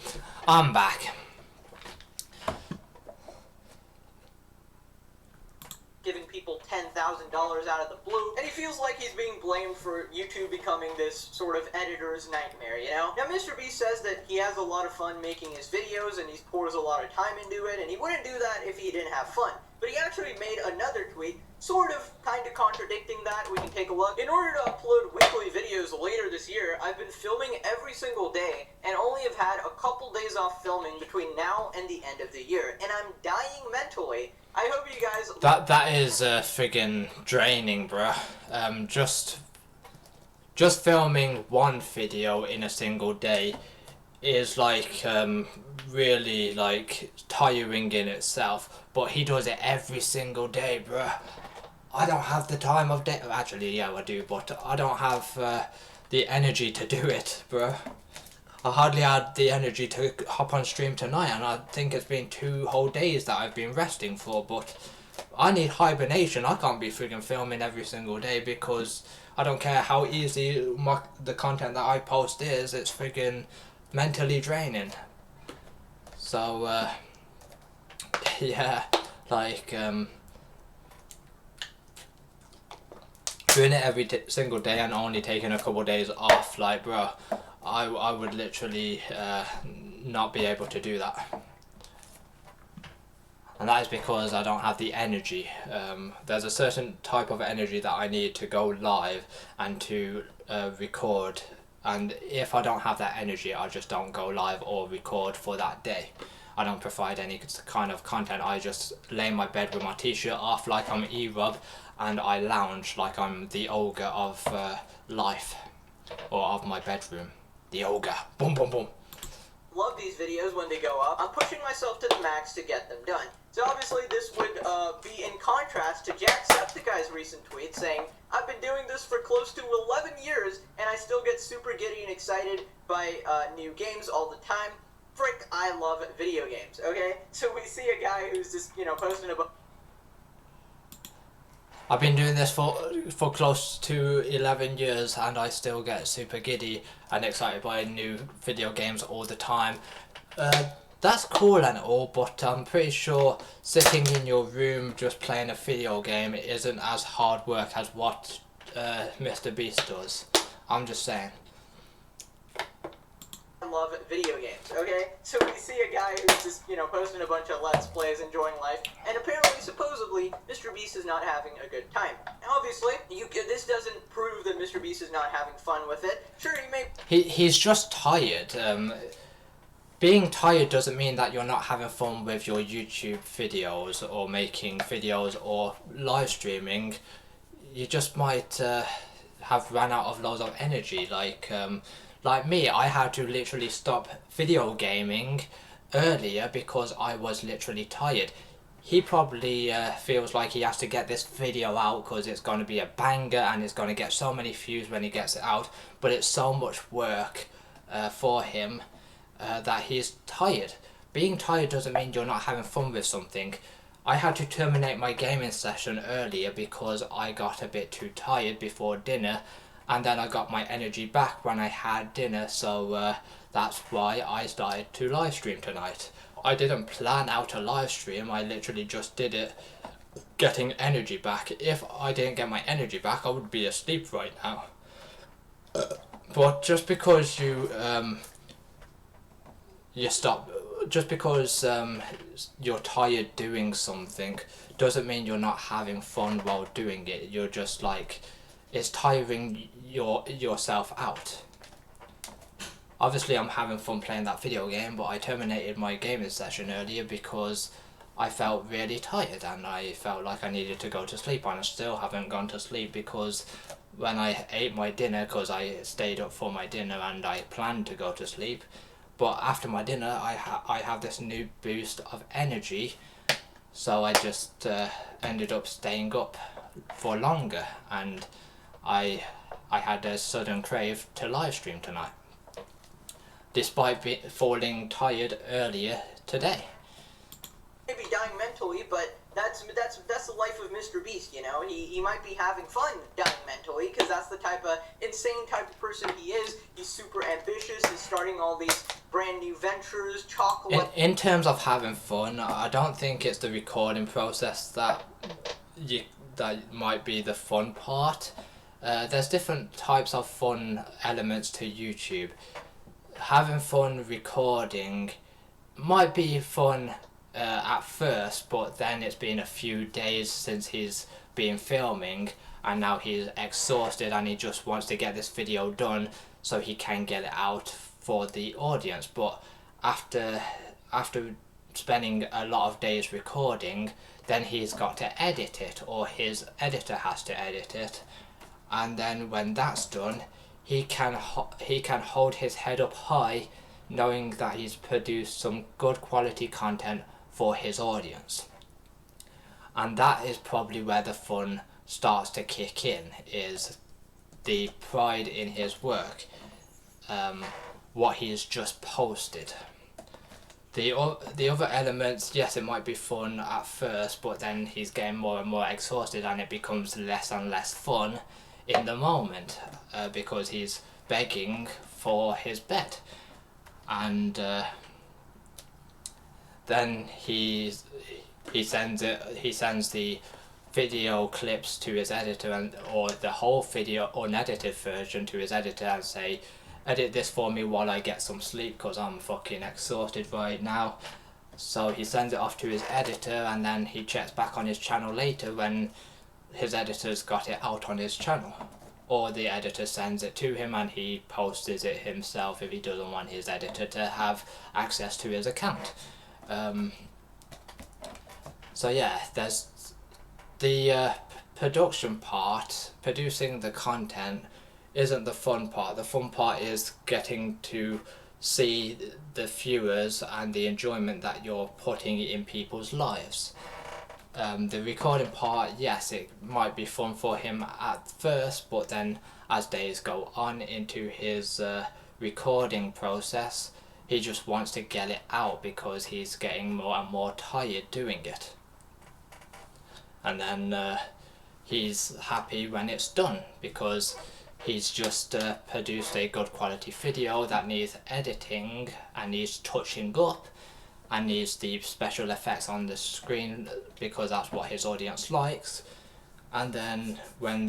I'm back. Giving people $10,000 out of the blue, and he feels like he's being blamed for YouTube becoming this sort of editor's nightmare, you know? Now, MrBeast says that he has a lot of fun making his videos, and he pours a lot of time into it, and he wouldn't do that if he didn't have fun. But he actually made another tweet, sort of, kind of contradicting that. We can take a look. In order to upload weekly videos later this year, I've been filming every single day, and only have had a couple days off filming between now and the end of the year, and I'm dying mentally. I hope you guys... That is friggin' draining, bruh. Just just filming one video in a single day is like really like tiring in itself, but he does it every single day, bruh. I don't have the time of day. Actually, yeah, I do, but I don't have the energy to do it, bruh. I hardly had the energy to hop on stream tonight, and I think it's been 2 whole days that I've been resting for, but I need hibernation. I can't be friggin' filming every single day because I don't care how easy the content that I post is, it's friggin' mentally draining. So, yeah, like, doing it every single day and only taking a couple days off, like, bro, I would literally not be able to do that. And that is because I don't have the energy. There's a certain type of energy that I need to go live and to record. And if I don't have that energy, I just don't go live or record for that day. I don't provide any kind of content. I just lay in my bed with my t-shirt off like I'm E-Rob, and I lounge like I'm the ogre of life, or of my bedroom. The ogre. Boom, boom, boom. Love these videos when they go up. I'm pushing myself to the max to get them done. So obviously this would be in contrast to Jacksepticeye's recent tweet saying, I've been doing this for close to 11 years and I still get super giddy and excited by new games all the time. Frick, I love video games, okay? So we see a guy who's just, posting about... I've been doing this for close to 11 years and I still get super giddy and excited by new video games all the time. That's cool and all, but I'm pretty sure sitting in your room just playing a video game isn't as hard work as what MrBeast does. I'm just saying. I love video games, okay? So we see a guy who's just, posting a bunch of Let's Plays, enjoying life, and apparently, supposedly, MrBeast is not having a good time. Now, obviously, this doesn't prove that MrBeast is not having fun with it. Sure, he may... He's just tired. Being tired doesn't mean that you're not having fun with your YouTube videos or making videos or live streaming. You just might have run out of loads of energy. Like me, I had to literally stop video gaming earlier because I was literally tired. He probably feels like he has to get this video out because it's going to be a banger and it's going to get so many views when he gets it out, but it's so much work for him that he's tired. Being tired doesn't mean you're not having fun with something. I had to terminate my gaming session earlier because I got a bit too tired before dinner, and then I got my energy back when I had dinner, so that's why I started to live stream tonight. I didn't plan out a live stream, I literally just did it getting energy back. If I didn't get my energy back, I would be asleep right now. But just because just because you're tired doing something doesn't mean you're not having fun while doing it. You're just like, it's tiring yourself out. Obviously I'm having fun playing that video game, but I terminated my gaming session earlier because I felt really tired and I felt like I needed to go to sleep, and I still haven't gone to sleep because when I ate my dinner, because I stayed up for my dinner and I planned to go to sleep, but after my dinner I have this new boost of energy, so I just ended up staying up for longer, and I had a sudden crave to live stream tonight, despite falling tired earlier today. Maybe dying mentally, but that's the life of MrBeast, He might be having fun dying mentally, because that's the type of insane type of person he is. He's super ambitious, he's starting all these brand new ventures, chocolate... In terms of having fun, I don't think it's the recording process that might be the fun part. There's different types of fun elements to YouTube. Having fun recording might be fun at first, but then it's been a few days since he's been filming and now he's exhausted and he just wants to get this video done so he can get it out for the audience. But after spending a lot of days recording, then he's got to edit it, or his editor has to edit it, and then when that's done he can hold his head up high, knowing that he's produced some good quality content for his audience. And that is probably where the fun starts to kick in, is the pride in his work, what he's just posted. The other elements, yes, it might be fun at first, but then he's getting more and more exhausted and it becomes less and less fun in the moment, because he's begging for his bed. And then he sends the video clips to his editor, or the whole video unedited version to his editor, and say, edit this for me while I get some sleep because I'm fucking exhausted right now. So he sends it off to his editor, and then he checks back on his channel later when his editor's got it out on his channel, or the editor sends it to him and he posts it himself if he doesn't want his editor to have access to his account. So yeah, there's the production part. Producing the content isn't the fun part. The fun part is getting to see the viewers and the enjoyment that you're putting in people's lives. The recording part, yes, it might be fun for him at first, but then as days go on into his recording process, he just wants to get it out because he's getting more and more tired doing it. And then he's happy when it's done because he's just produced a good quality video that needs editing and needs touching up and needs the special effects on the screen because that's what his audience likes. And then when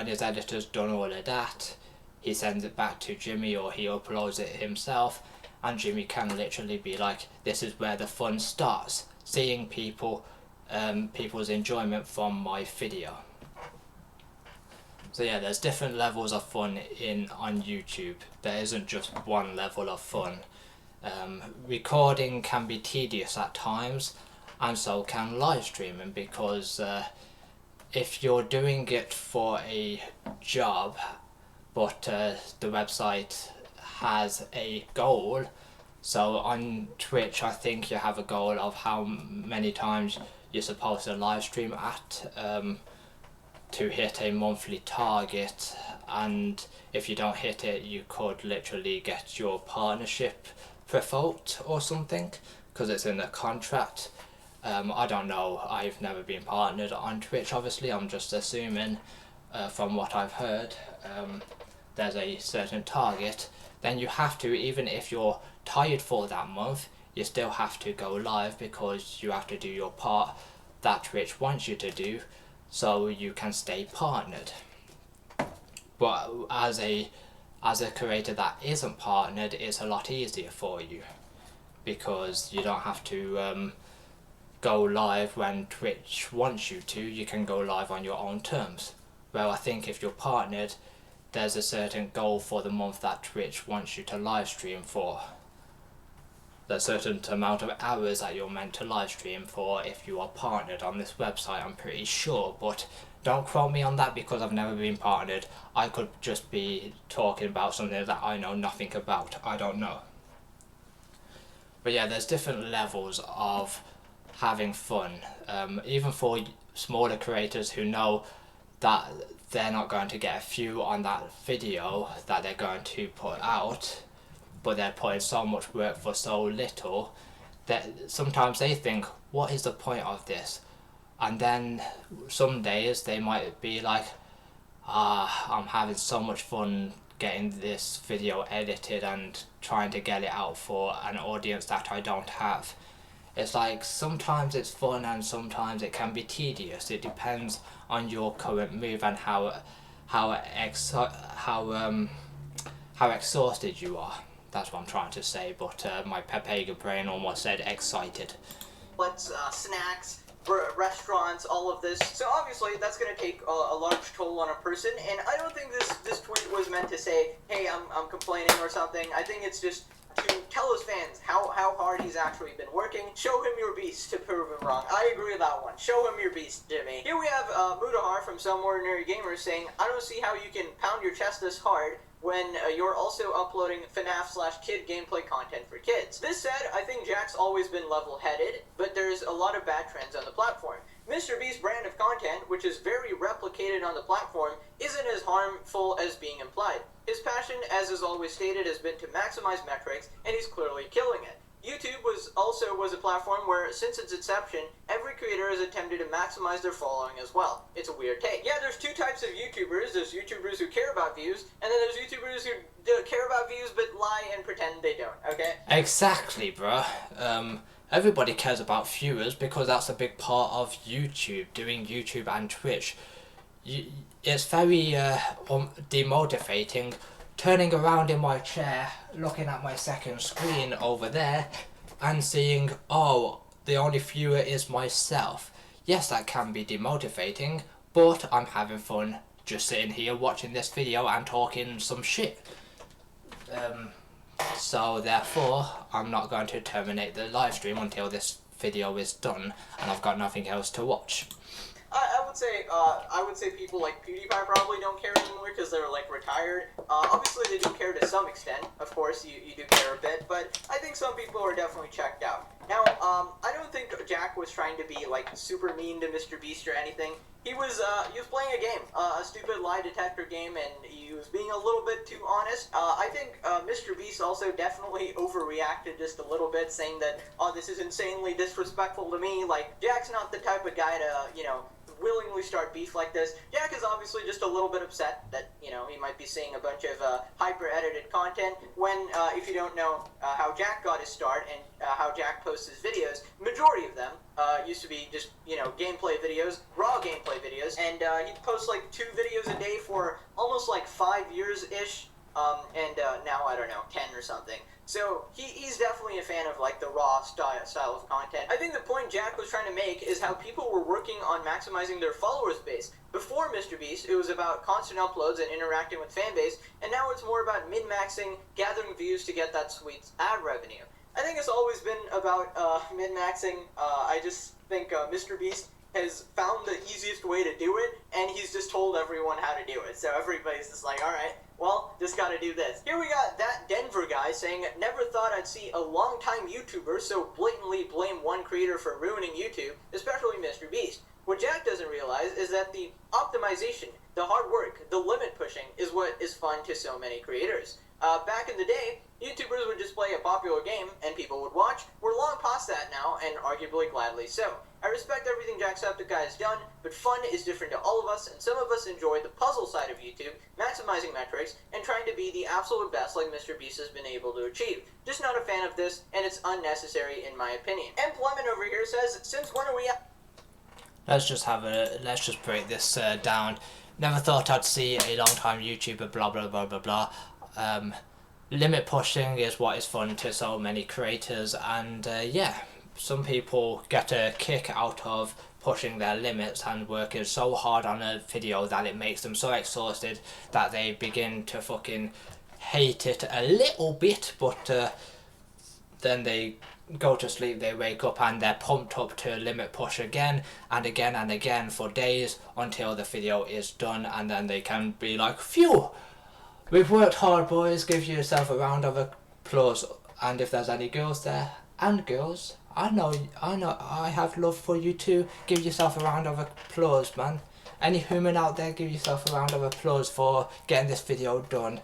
his editor's done all of that, he sends it back to Jimmy, or he uploads it himself, and Jimmy can literally be like, this is where the fun starts, seeing people's enjoyment from my video. So yeah, there's different levels of fun on YouTube. There isn't just one level of fun. Recording can be tedious at times, and so can live streaming, because if you're doing it for a job but the website has a goal, so on Twitch I think you have a goal of how many times you're supposed to live stream at to hit a monthly target, and if you don't hit it you could literally get your partnership revoked or something because it's in the contract. I don't know, I've never been partnered on Twitch, obviously, I'm just assuming from what I've heard. There's a certain target, then you have to, even if you're tired for that month, you still have to go live because you have to do your part that Twitch wants you to do so you can stay partnered. But as a creator that isn't partnered, it's a lot easier for you because you don't have to go live when Twitch wants you to. You can go live on your own terms. Well, I think if you're partnered, there's a certain goal for the month that Twitch wants you to live stream for. There's a certain amount of hours that you're meant to live stream for if you are partnered on this website, I'm pretty sure, but don't quote me on that because I've never been partnered. I could just be talking about something that I know nothing about. I don't know. But yeah, there's different levels of having fun, even for smaller creators who know that they're not going to get a view on that video that they're going to put out, but they're putting so much work for so little that sometimes they think, what is the point of this? And then some days they might be like, I'm having so much fun getting this video edited and trying to get it out for an audience that I don't have. It's like sometimes it's fun and sometimes it can be tedious. It depends on your current mood and how exhausted you are. That's what I'm trying to say, but my Pepega brain almost said excited. Let's snacks, restaurants, all of this. So obviously that's going to take a large toll on a person, and I don't think this tweet was meant to say, hey, I'm complaining or something. I think it's just to tell his fans how hard he's actually been working. Show him your beast to prove him wrong. I agree with that one. Show him your beast, Jimmy. Here we have Mudahar from Some Ordinary Gamers saying, I don't see how you can pound your chest this hard when you're also uploading FNAF/kid gameplay content for kids. This said, I think Jack's always been level-headed, but there's a lot of bad trends on the platform. MrBeast's brand of content, which is very replicated on the platform, isn't as harmful as being implied. His passion, as is always stated, has been to maximize metrics, and he's clearly killing it. YouTube was a platform where, since its inception, every creator has attempted to maximize their following as well. It's a weird take. Yeah, there's two types of YouTubers. There's YouTubers who care about views, and then there's YouTubers who care about views but lie and pretend they don't, okay? Exactly, bruh. Everybody cares about viewers because that's a big part of YouTube, doing YouTube and Twitch. It's very demotivating turning around in my chair, looking at my second screen over there, and seeing, oh, the only viewer is myself. Yes, that can be demotivating, but I'm having fun just sitting here watching this video and talking some shit. So therefore, I'm not going to terminate the live stream until this video is done and I've got nothing else to watch. I would say people like PewDiePie probably don't care anymore because they're like retired. Obviously they do care to some extent. Of course, you do care a bit, but I think some people are definitely checked out. Now, I don't think Jack was trying to be like super mean to MrBeast or anything. He was playing a game, a stupid lie detector game, and he was being a little bit too honest. I think MrBeast also definitely overreacted just a little bit, saying that, oh, this is insanely disrespectful to me. Like, Jack's not the type of guy to, willingly start beef like this. Jack is obviously just a little bit upset that, he might be seeing a bunch of hyper-edited content when, if you don't know how Jack got his start and how Jack posts his videos, majority of them used to be just, gameplay videos, raw gameplay videos, and he'd post like 2 videos a day for almost like 5 years-ish, and now, I don't know, 10 or something. So, he's definitely a fan of, like, the raw style of content. I think the point Jack was trying to make is how people were working on maximizing their followers base. Before MrBeast, it was about constant uploads and interacting with fanbase, and now it's more about min-maxing, gathering views to get that sweet ad revenue. I think it's always been about min-maxing. I just think MrBeast has found the easiest way to do it, and he's just told everyone how to do it. So everybody's just like, alright, well, just gotta do this. Here we got that Denver guy saying, never thought I'd see a long-time YouTuber so blatantly blame one creator for ruining YouTube, especially MrBeast. What Jack doesn't realize is that the optimization, the hard work, the limit pushing is what is fun to so many creators. Back in the day, YouTubers would just play a popular game and people would watch. We're long past that now, and arguably gladly so. I respect everything Jacksepticeye has done, but fun is different to all of us, and some of us enjoy the puzzle side of YouTube, maximizing metrics, and trying to be the absolute best like MrBeast has been able to achieve. Just not a fan of this, and it's unnecessary in my opinion. Employment over here says, since when are we at... Let's just break this down. Never thought I'd see a long-time YouTuber, blah blah blah blah blah. Limit pushing is what is fun to so many creators, and yeah, some people get a kick out of pushing their limits and working so hard on a video that it makes them so exhausted that they begin to fucking hate it a little bit, but then they go to sleep, they wake up and they're pumped up to limit push again and again and again for days until the video is done, and then they can be like, phew, we've worked hard, boys, give yourself a round of applause. And if there's any girls there, and girls, I know I have love for you too, give yourself a round of applause, man. Any human out there, give yourself a round of applause for getting this video done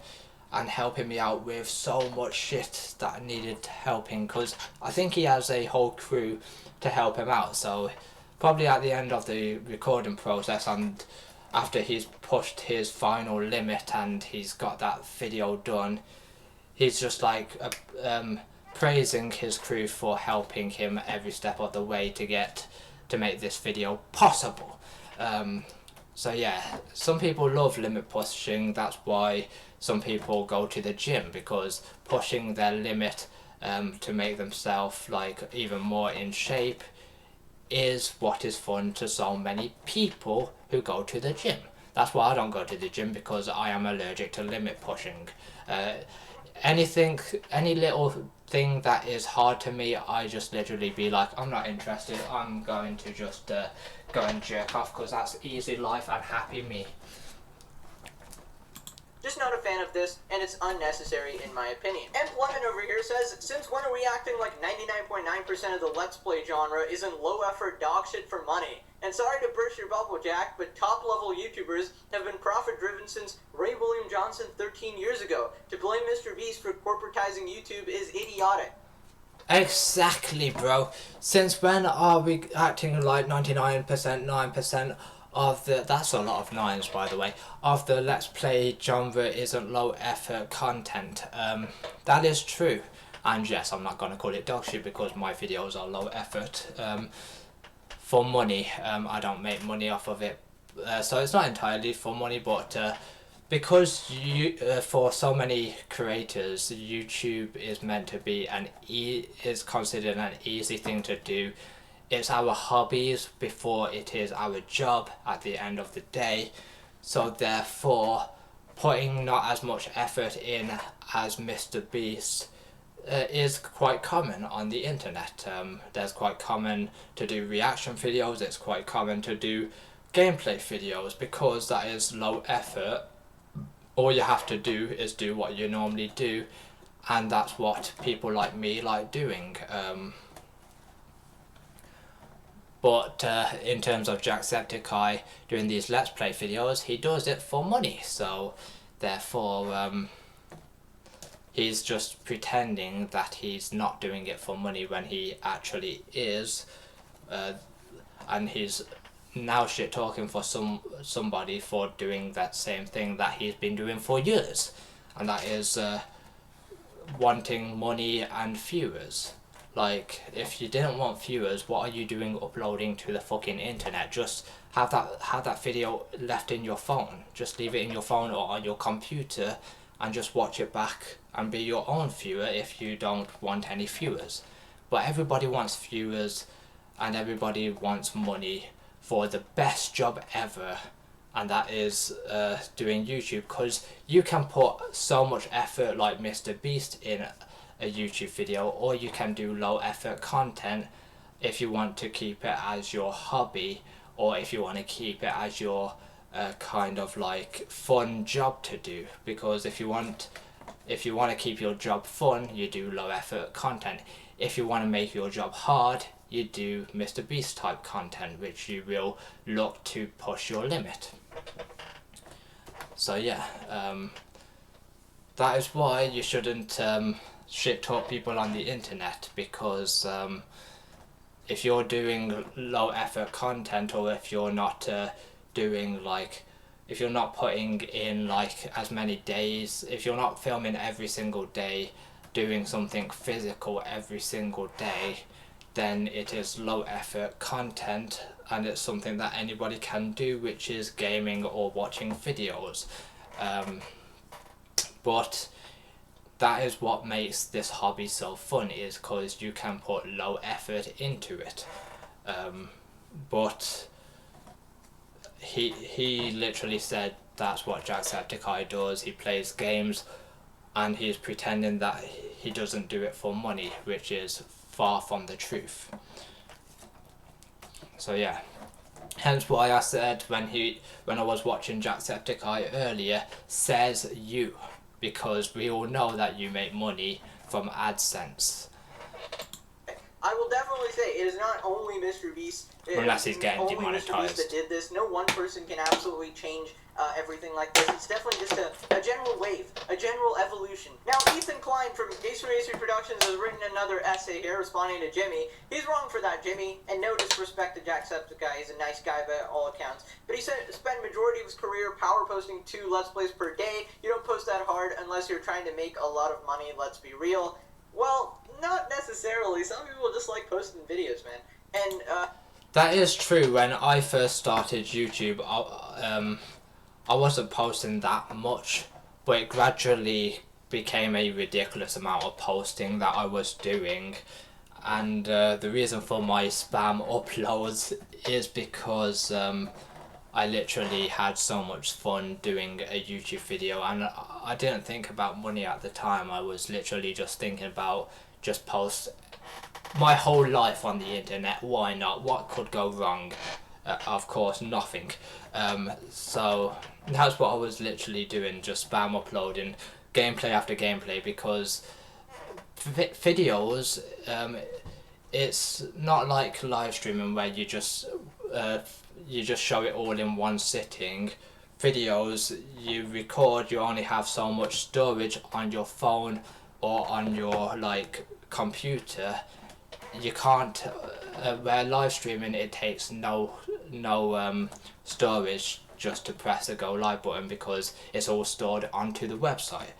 and helping me out with so much shit that needed helping, because I think he has a whole crew to help him out. So probably at the end of the recording process and after he's pushed his final limit and he's got that video done, he's just like praising his crew for helping him every step of the way to make this video possible. So yeah, some people love limit pushing. That's why some people go to the gym, because pushing their limit to make themselves like even more in shape is what is fun to so many people who go to the gym. That's why I don't go to the gym, because I am allergic to limit pushing. Any little thing that is hard to me, I just literally be like, I'm not interested, I'm going to just go and jerk off, because that's easy life and happy me. Just not a fan of this, and it's unnecessary in my opinion. And Lemon over here says, since when are we acting like 99.9% of the Let's Play genre isn't low-effort dog shit for money? And sorry to burst your bubble, Jack, but top-level YouTubers have been profit-driven since Ray William Johnson 13 years ago. To blame MrBeast for corporatizing YouTube is idiotic. Exactly, bro. Since when are we acting like 99%, 9% of the, that's a lot of nines by the way, of the Let's Play genre isn't low effort content? That is true. And yes, I'm not going to call it dog shit because my videos are low effort. For money, I don't make money off of it. So it's not entirely for money, but because for so many creators, YouTube is meant to be is considered an easy thing to do. It's our hobbies before it is our job at the end of the day. So therefore, putting not as much effort in as MrBeast is quite common on the internet. There's quite common to do reaction videos, it's quite common to do gameplay videos because that is low effort. All you have to do is do what you normally do, and that's what people like me like doing. But in terms of Jacksepticeye doing these Let's Play videos, he does it for money, so therefore he's just pretending that he's not doing it for money when he actually is, and he's now shit talking for somebody for doing that same thing that he's been doing for years, and that is wanting money and viewers. Like, if you didn't want viewers, what are you doing uploading to the fucking internet? Just have that video left in your phone. Just leave it in your phone or on your computer and just watch it back and be your own viewer if you don't want any viewers. But everybody wants viewers and everybody wants money for the best job ever, and that is doing YouTube, because you can put so much effort like MrBeast in a YouTube video, or you can do low effort content if you want to keep it as your hobby, or if you want to keep it as your kind of like fun job to do. Because if you want to keep your job fun, you do low effort content. If you want to make your job hard, you do MrBeast type content, which you will look to push your limit. So yeah, that is why you shouldn't shit talk people on the internet, because if you're doing low effort content, or if you're not doing like, if you're not putting in like as many days, if you're not filming every single day, doing something physical every single day, then it is low effort content, and it's something that anybody can do, which is gaming or watching videos. But that is what makes this hobby so fun, is because you can put low effort into it. But he literally said that's what Jacksepticeye does. He plays games and he's pretending that he doesn't do it for money, which is far from the truth. So yeah, hence why I said when I was watching Jacksepticeye earlier, says you, because we all know that you make money from AdSense. I will definitely say it is not only MrBeast. Unless he's getting only demonetized. MrBeast that did this. No one person can absolutely change everything like this. It's definitely just a general wave, a general evolution. Now, Ethan Klein from Ace Productions has written another essay here responding to Jimmy. He's wrong for that, Jimmy, and no disrespect to Jacksepticeye. He's a nice guy by all accounts. But he spent majority of his career power posting 2 Let's Plays per day. You don't post that hard unless you're trying to make a lot of money, let's be real. Well, not necessarily. Some people just like posting videos, man. And, that is true. When I first started YouTube, I wasn't posting that much, but it gradually became a ridiculous amount of posting that I was doing. And the reason for my spam uploads is because I literally had so much fun doing a YouTube video, and I didn't think about money at the time. I was literally just thinking about just post my whole life on the internet. Why not? What could go wrong? of course nothing. So that's what I was literally doing, just spam uploading gameplay after gameplay, because videos, it's not like live streaming where you just show it all in one sitting. Videos, you record, you only have so much storage on your phone or on your like computer. You can't where live streaming, it takes no storage just to press the go live button, because it's all stored onto the website.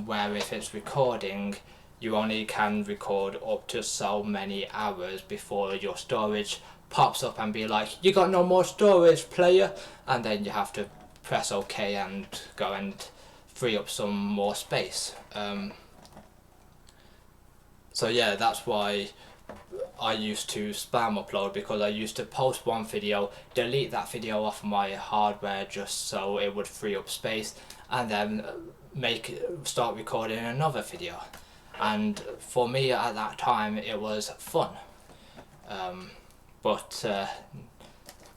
Where if it's recording, you only can record up to so many hours before your storage pops up and be like, you got no more storage, player, and then you have to press OK and go and free up some more space. So yeah, that's why I used to spam upload, because I used to post one video, delete that video off my hardware just so it would free up space, and then start recording another video. And for me at that time it was fun. But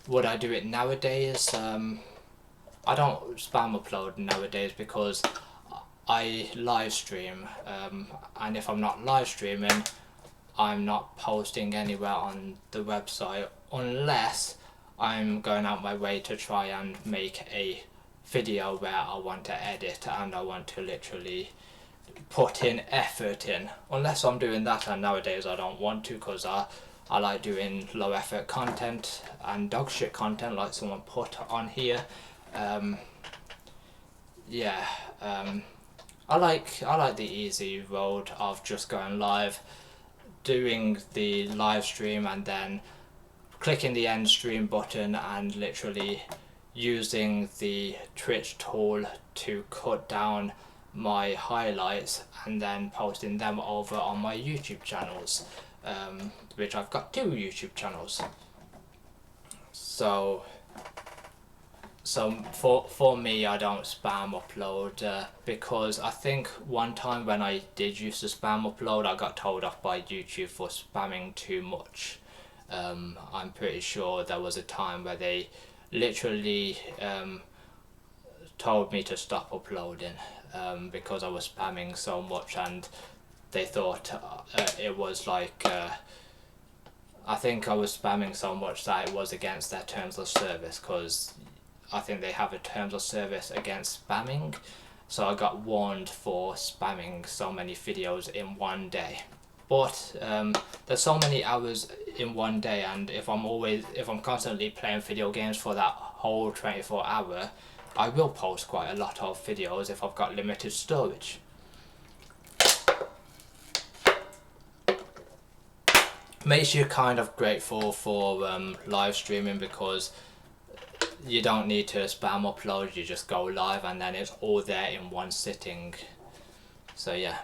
would I do it nowadays? I don't spam upload nowadays because I live stream, and if I'm not live streaming, I'm not posting anywhere on the website unless I'm going out my way to try and make a video where I want to edit and I want to literally put in effort in. Unless I'm doing that, and nowadays I don't want to, because I like doing low effort content and dog shit content like someone put on here. I like the easy road of just going live, doing the live stream, and then clicking the end stream button and literally using the Twitch tool to cut down my highlights and then posting them over on my YouTube channels, which I've got 2 YouTube channels. So for me, I don't spam upload because I think one time when I did used to spam upload, I got told off by YouTube for spamming too much. I'm pretty sure there was a time where they literally told me to stop uploading because I was spamming so much, and they thought it was like I think I was spamming so much that it was against their terms of service, because I think they have a terms of service against spamming. So I got warned for spamming so many videos in one day. But there's so many hours in one day, and if I'm constantly playing video games for that whole 24 hour, I will post quite a lot of videos if I've got limited storage. Makes you kind of grateful for live streaming, because you don't need to spam upload, you just go live and then it's all there in one sitting. So yeah.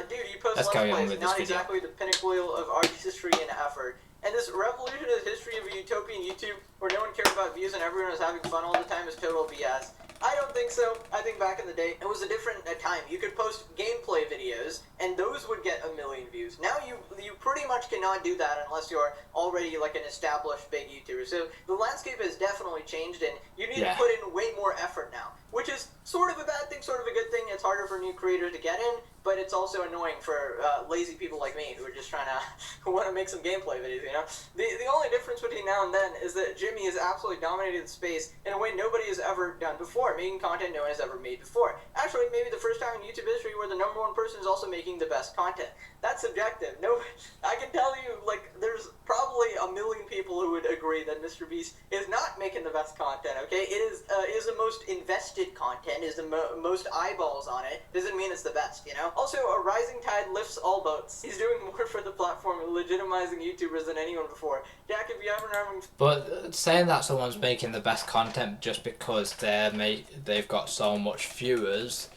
Dude, you post Let's carry on with this not video. exactly the pinnacle of artistry and effort. And this revolutionist history of a utopian YouTube where no one cared about views and everyone was having fun all the time is total BS. I don't think so. I think back in the day, it was a different time. You could post gameplay videos, and those would get 1 million views. Now you pretty much cannot do that unless you're already like an established big YouTuber. So the landscape has definitely changed, and you need to put in way more effort now, which is sort of a bad thing, sort of a good thing. It's harder for new creators to get in, but it's also annoying for lazy people like me who are just trying to who want to make some gameplay videos. You know, the only difference between now and then is that Jimmy has absolutely dominated the space in a way nobody has ever done before, making content no one has ever made before. Actually, maybe the first time in YouTube history where the #1 person is also making the best content. That's subjective. No, I can tell you, like, there's probably 1 million people who would agree that MrBeast is not making the best content. Okay, it is the most invested content, is the most eyeballs on it. Doesn't mean it's the best, you know. Also, a rising tide lifts all boats. He's doing more for the platform and legitimizing YouTubers than anyone before. Jack, if you haven't heard him. But saying that someone's making the best content just because they've got so much viewers,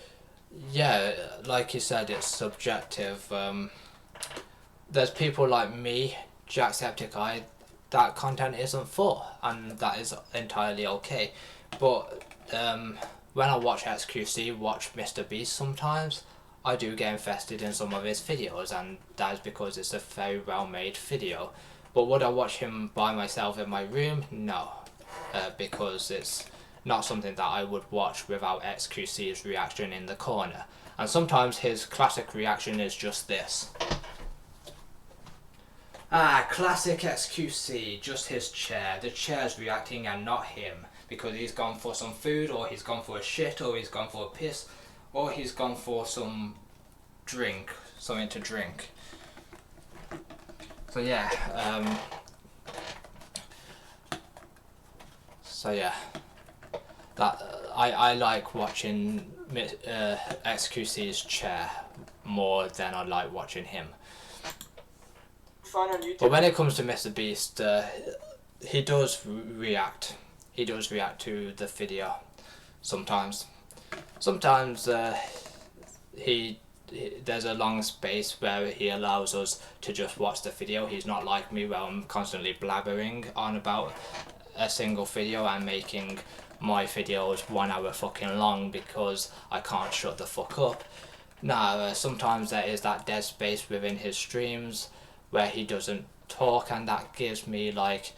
yeah, like you said, it's subjective. There's people like me, Jacksepticeye, that content isn't for, and that is entirely okay. But when I watch XQC, watch MrBeast sometimes, I do get invested in some of his videos, and that is because it's a very well made video. But would I watch him by myself in my room? No, because it's not something that I would watch without XQC's reaction in the corner. And sometimes his classic reaction is just this. Ah, classic XQC, just his chair. The chair's reacting and not him, because he's gone for some food, or he's gone for a shit, or he's gone for a piss, or he's gone for some drink, something to drink. So yeah, that I like watching XQC's chair more than I like watching him. Find on YouTube. But when it comes to MrBeast, he does react. He does react to the video sometimes. Sometimes there's a long space where he allows us to just watch the video. He's not like me, where I'm constantly blabbering on about a single video and making my videos 1 hour fucking long because I can't shut the fuck up. Now, sometimes there is that dead space within his streams where he doesn't talk, and that gives me like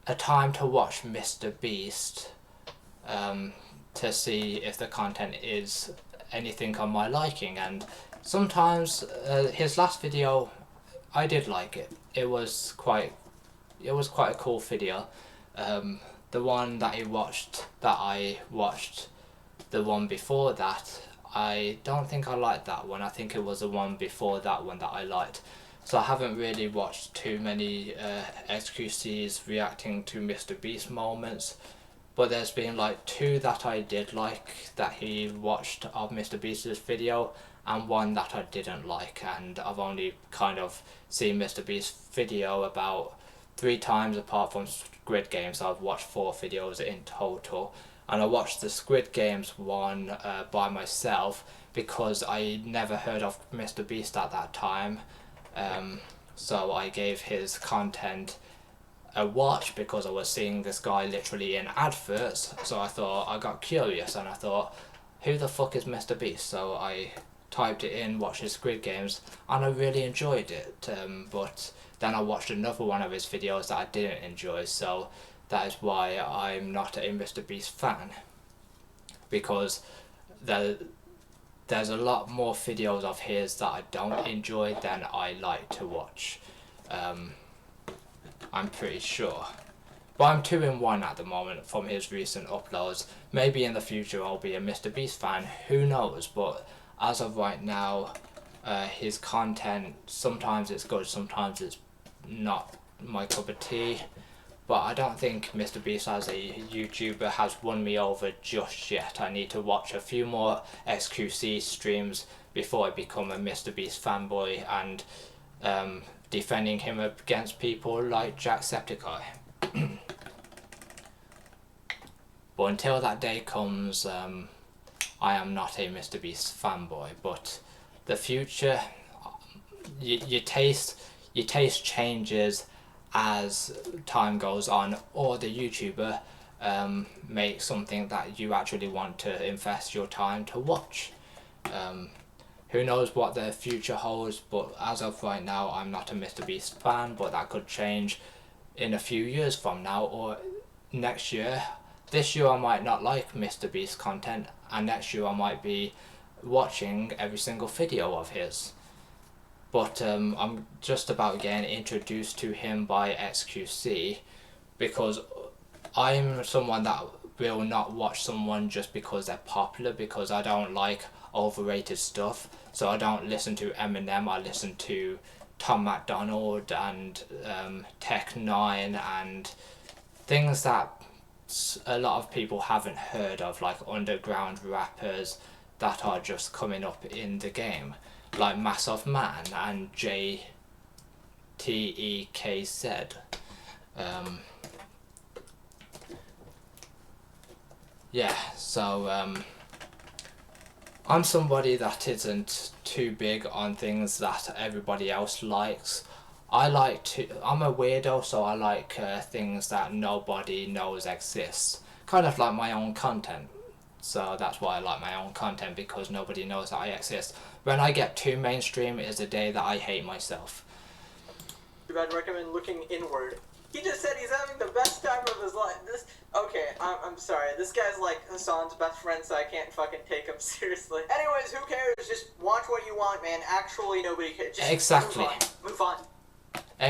a time to watch MrBeast to see if the content is anything on my liking. And sometimes his last video, I did like it. It was quite a cool video. The one that I watched, the one before that, I don't think I liked that one. I think it was the one before that one that I liked. So I haven't really watched too many XQCs reacting to MrBeast moments, but there's been like 2 that I did like that he watched of MrBeast's video, and 1 that I didn't like, and I've only kind of seen MrBeast's video about 3 times apart from Squid Games. So I've watched 4 videos in total, and I watched the Squid Games one by myself because I never heard of MrBeast at that time. So I gave his content a watch because I was seeing this guy literally in adverts. So I got curious and I thought, who the fuck is MrBeast? So I typed it in, watched his Squid Games, and I really enjoyed it. But then I watched another one of his videos that I didn't enjoy, so that is why I'm not a MrBeast fan, because there's a lot more videos of his that I don't enjoy than I like to watch. I'm pretty sure. But I'm 2 in 1 at the moment from his recent uploads. Maybe in the future I'll be a MrBeast fan, who knows, but as of right now, his content, sometimes it's good, sometimes it's not my cup of tea. But I don't think MrBeast as a YouTuber has won me over just yet. I need to watch a few more XQC streams before I become a MrBeast fanboy and defending him against people like Jacksepticeye. But until that day comes, I am not a MrBeast fanboy. But the future, your taste changes as time goes on, or the YouTuber makes something that you actually want to invest your time to watch. Who knows what the future holds, but as of right now I'm not a MrBeast fan, but that could change in a few years from now or next year. This year I might not like MrBeast content, and next year I might be watching every single video of his. But I'm just about getting introduced to him by XQC, because I'm someone that will not watch someone just because they're popular, because I don't like overrated stuff. So I don't listen to Eminem, I listen to Tom MacDonald and Tech9 and things that a lot of people haven't heard of, like underground rappers that are just coming up in the game, like Mass of Man and JTEKZ. Yeah, so I'm somebody that isn't too big on things that everybody else likes. I'm a weirdo, so I like things that nobody knows exist. Kind of like my own content. So that's why I like my own content, because nobody knows that I exist. When I get too mainstream is the day that I hate myself. I'd recommend looking inward. He just said he's having the best time of his life. Okay, I'm sorry. This guy's like Hassan's best friend, so I can't fucking take him seriously. Anyways, who cares? Just watch what you want, man. Actually, nobody cares. Just Exactly. Move on.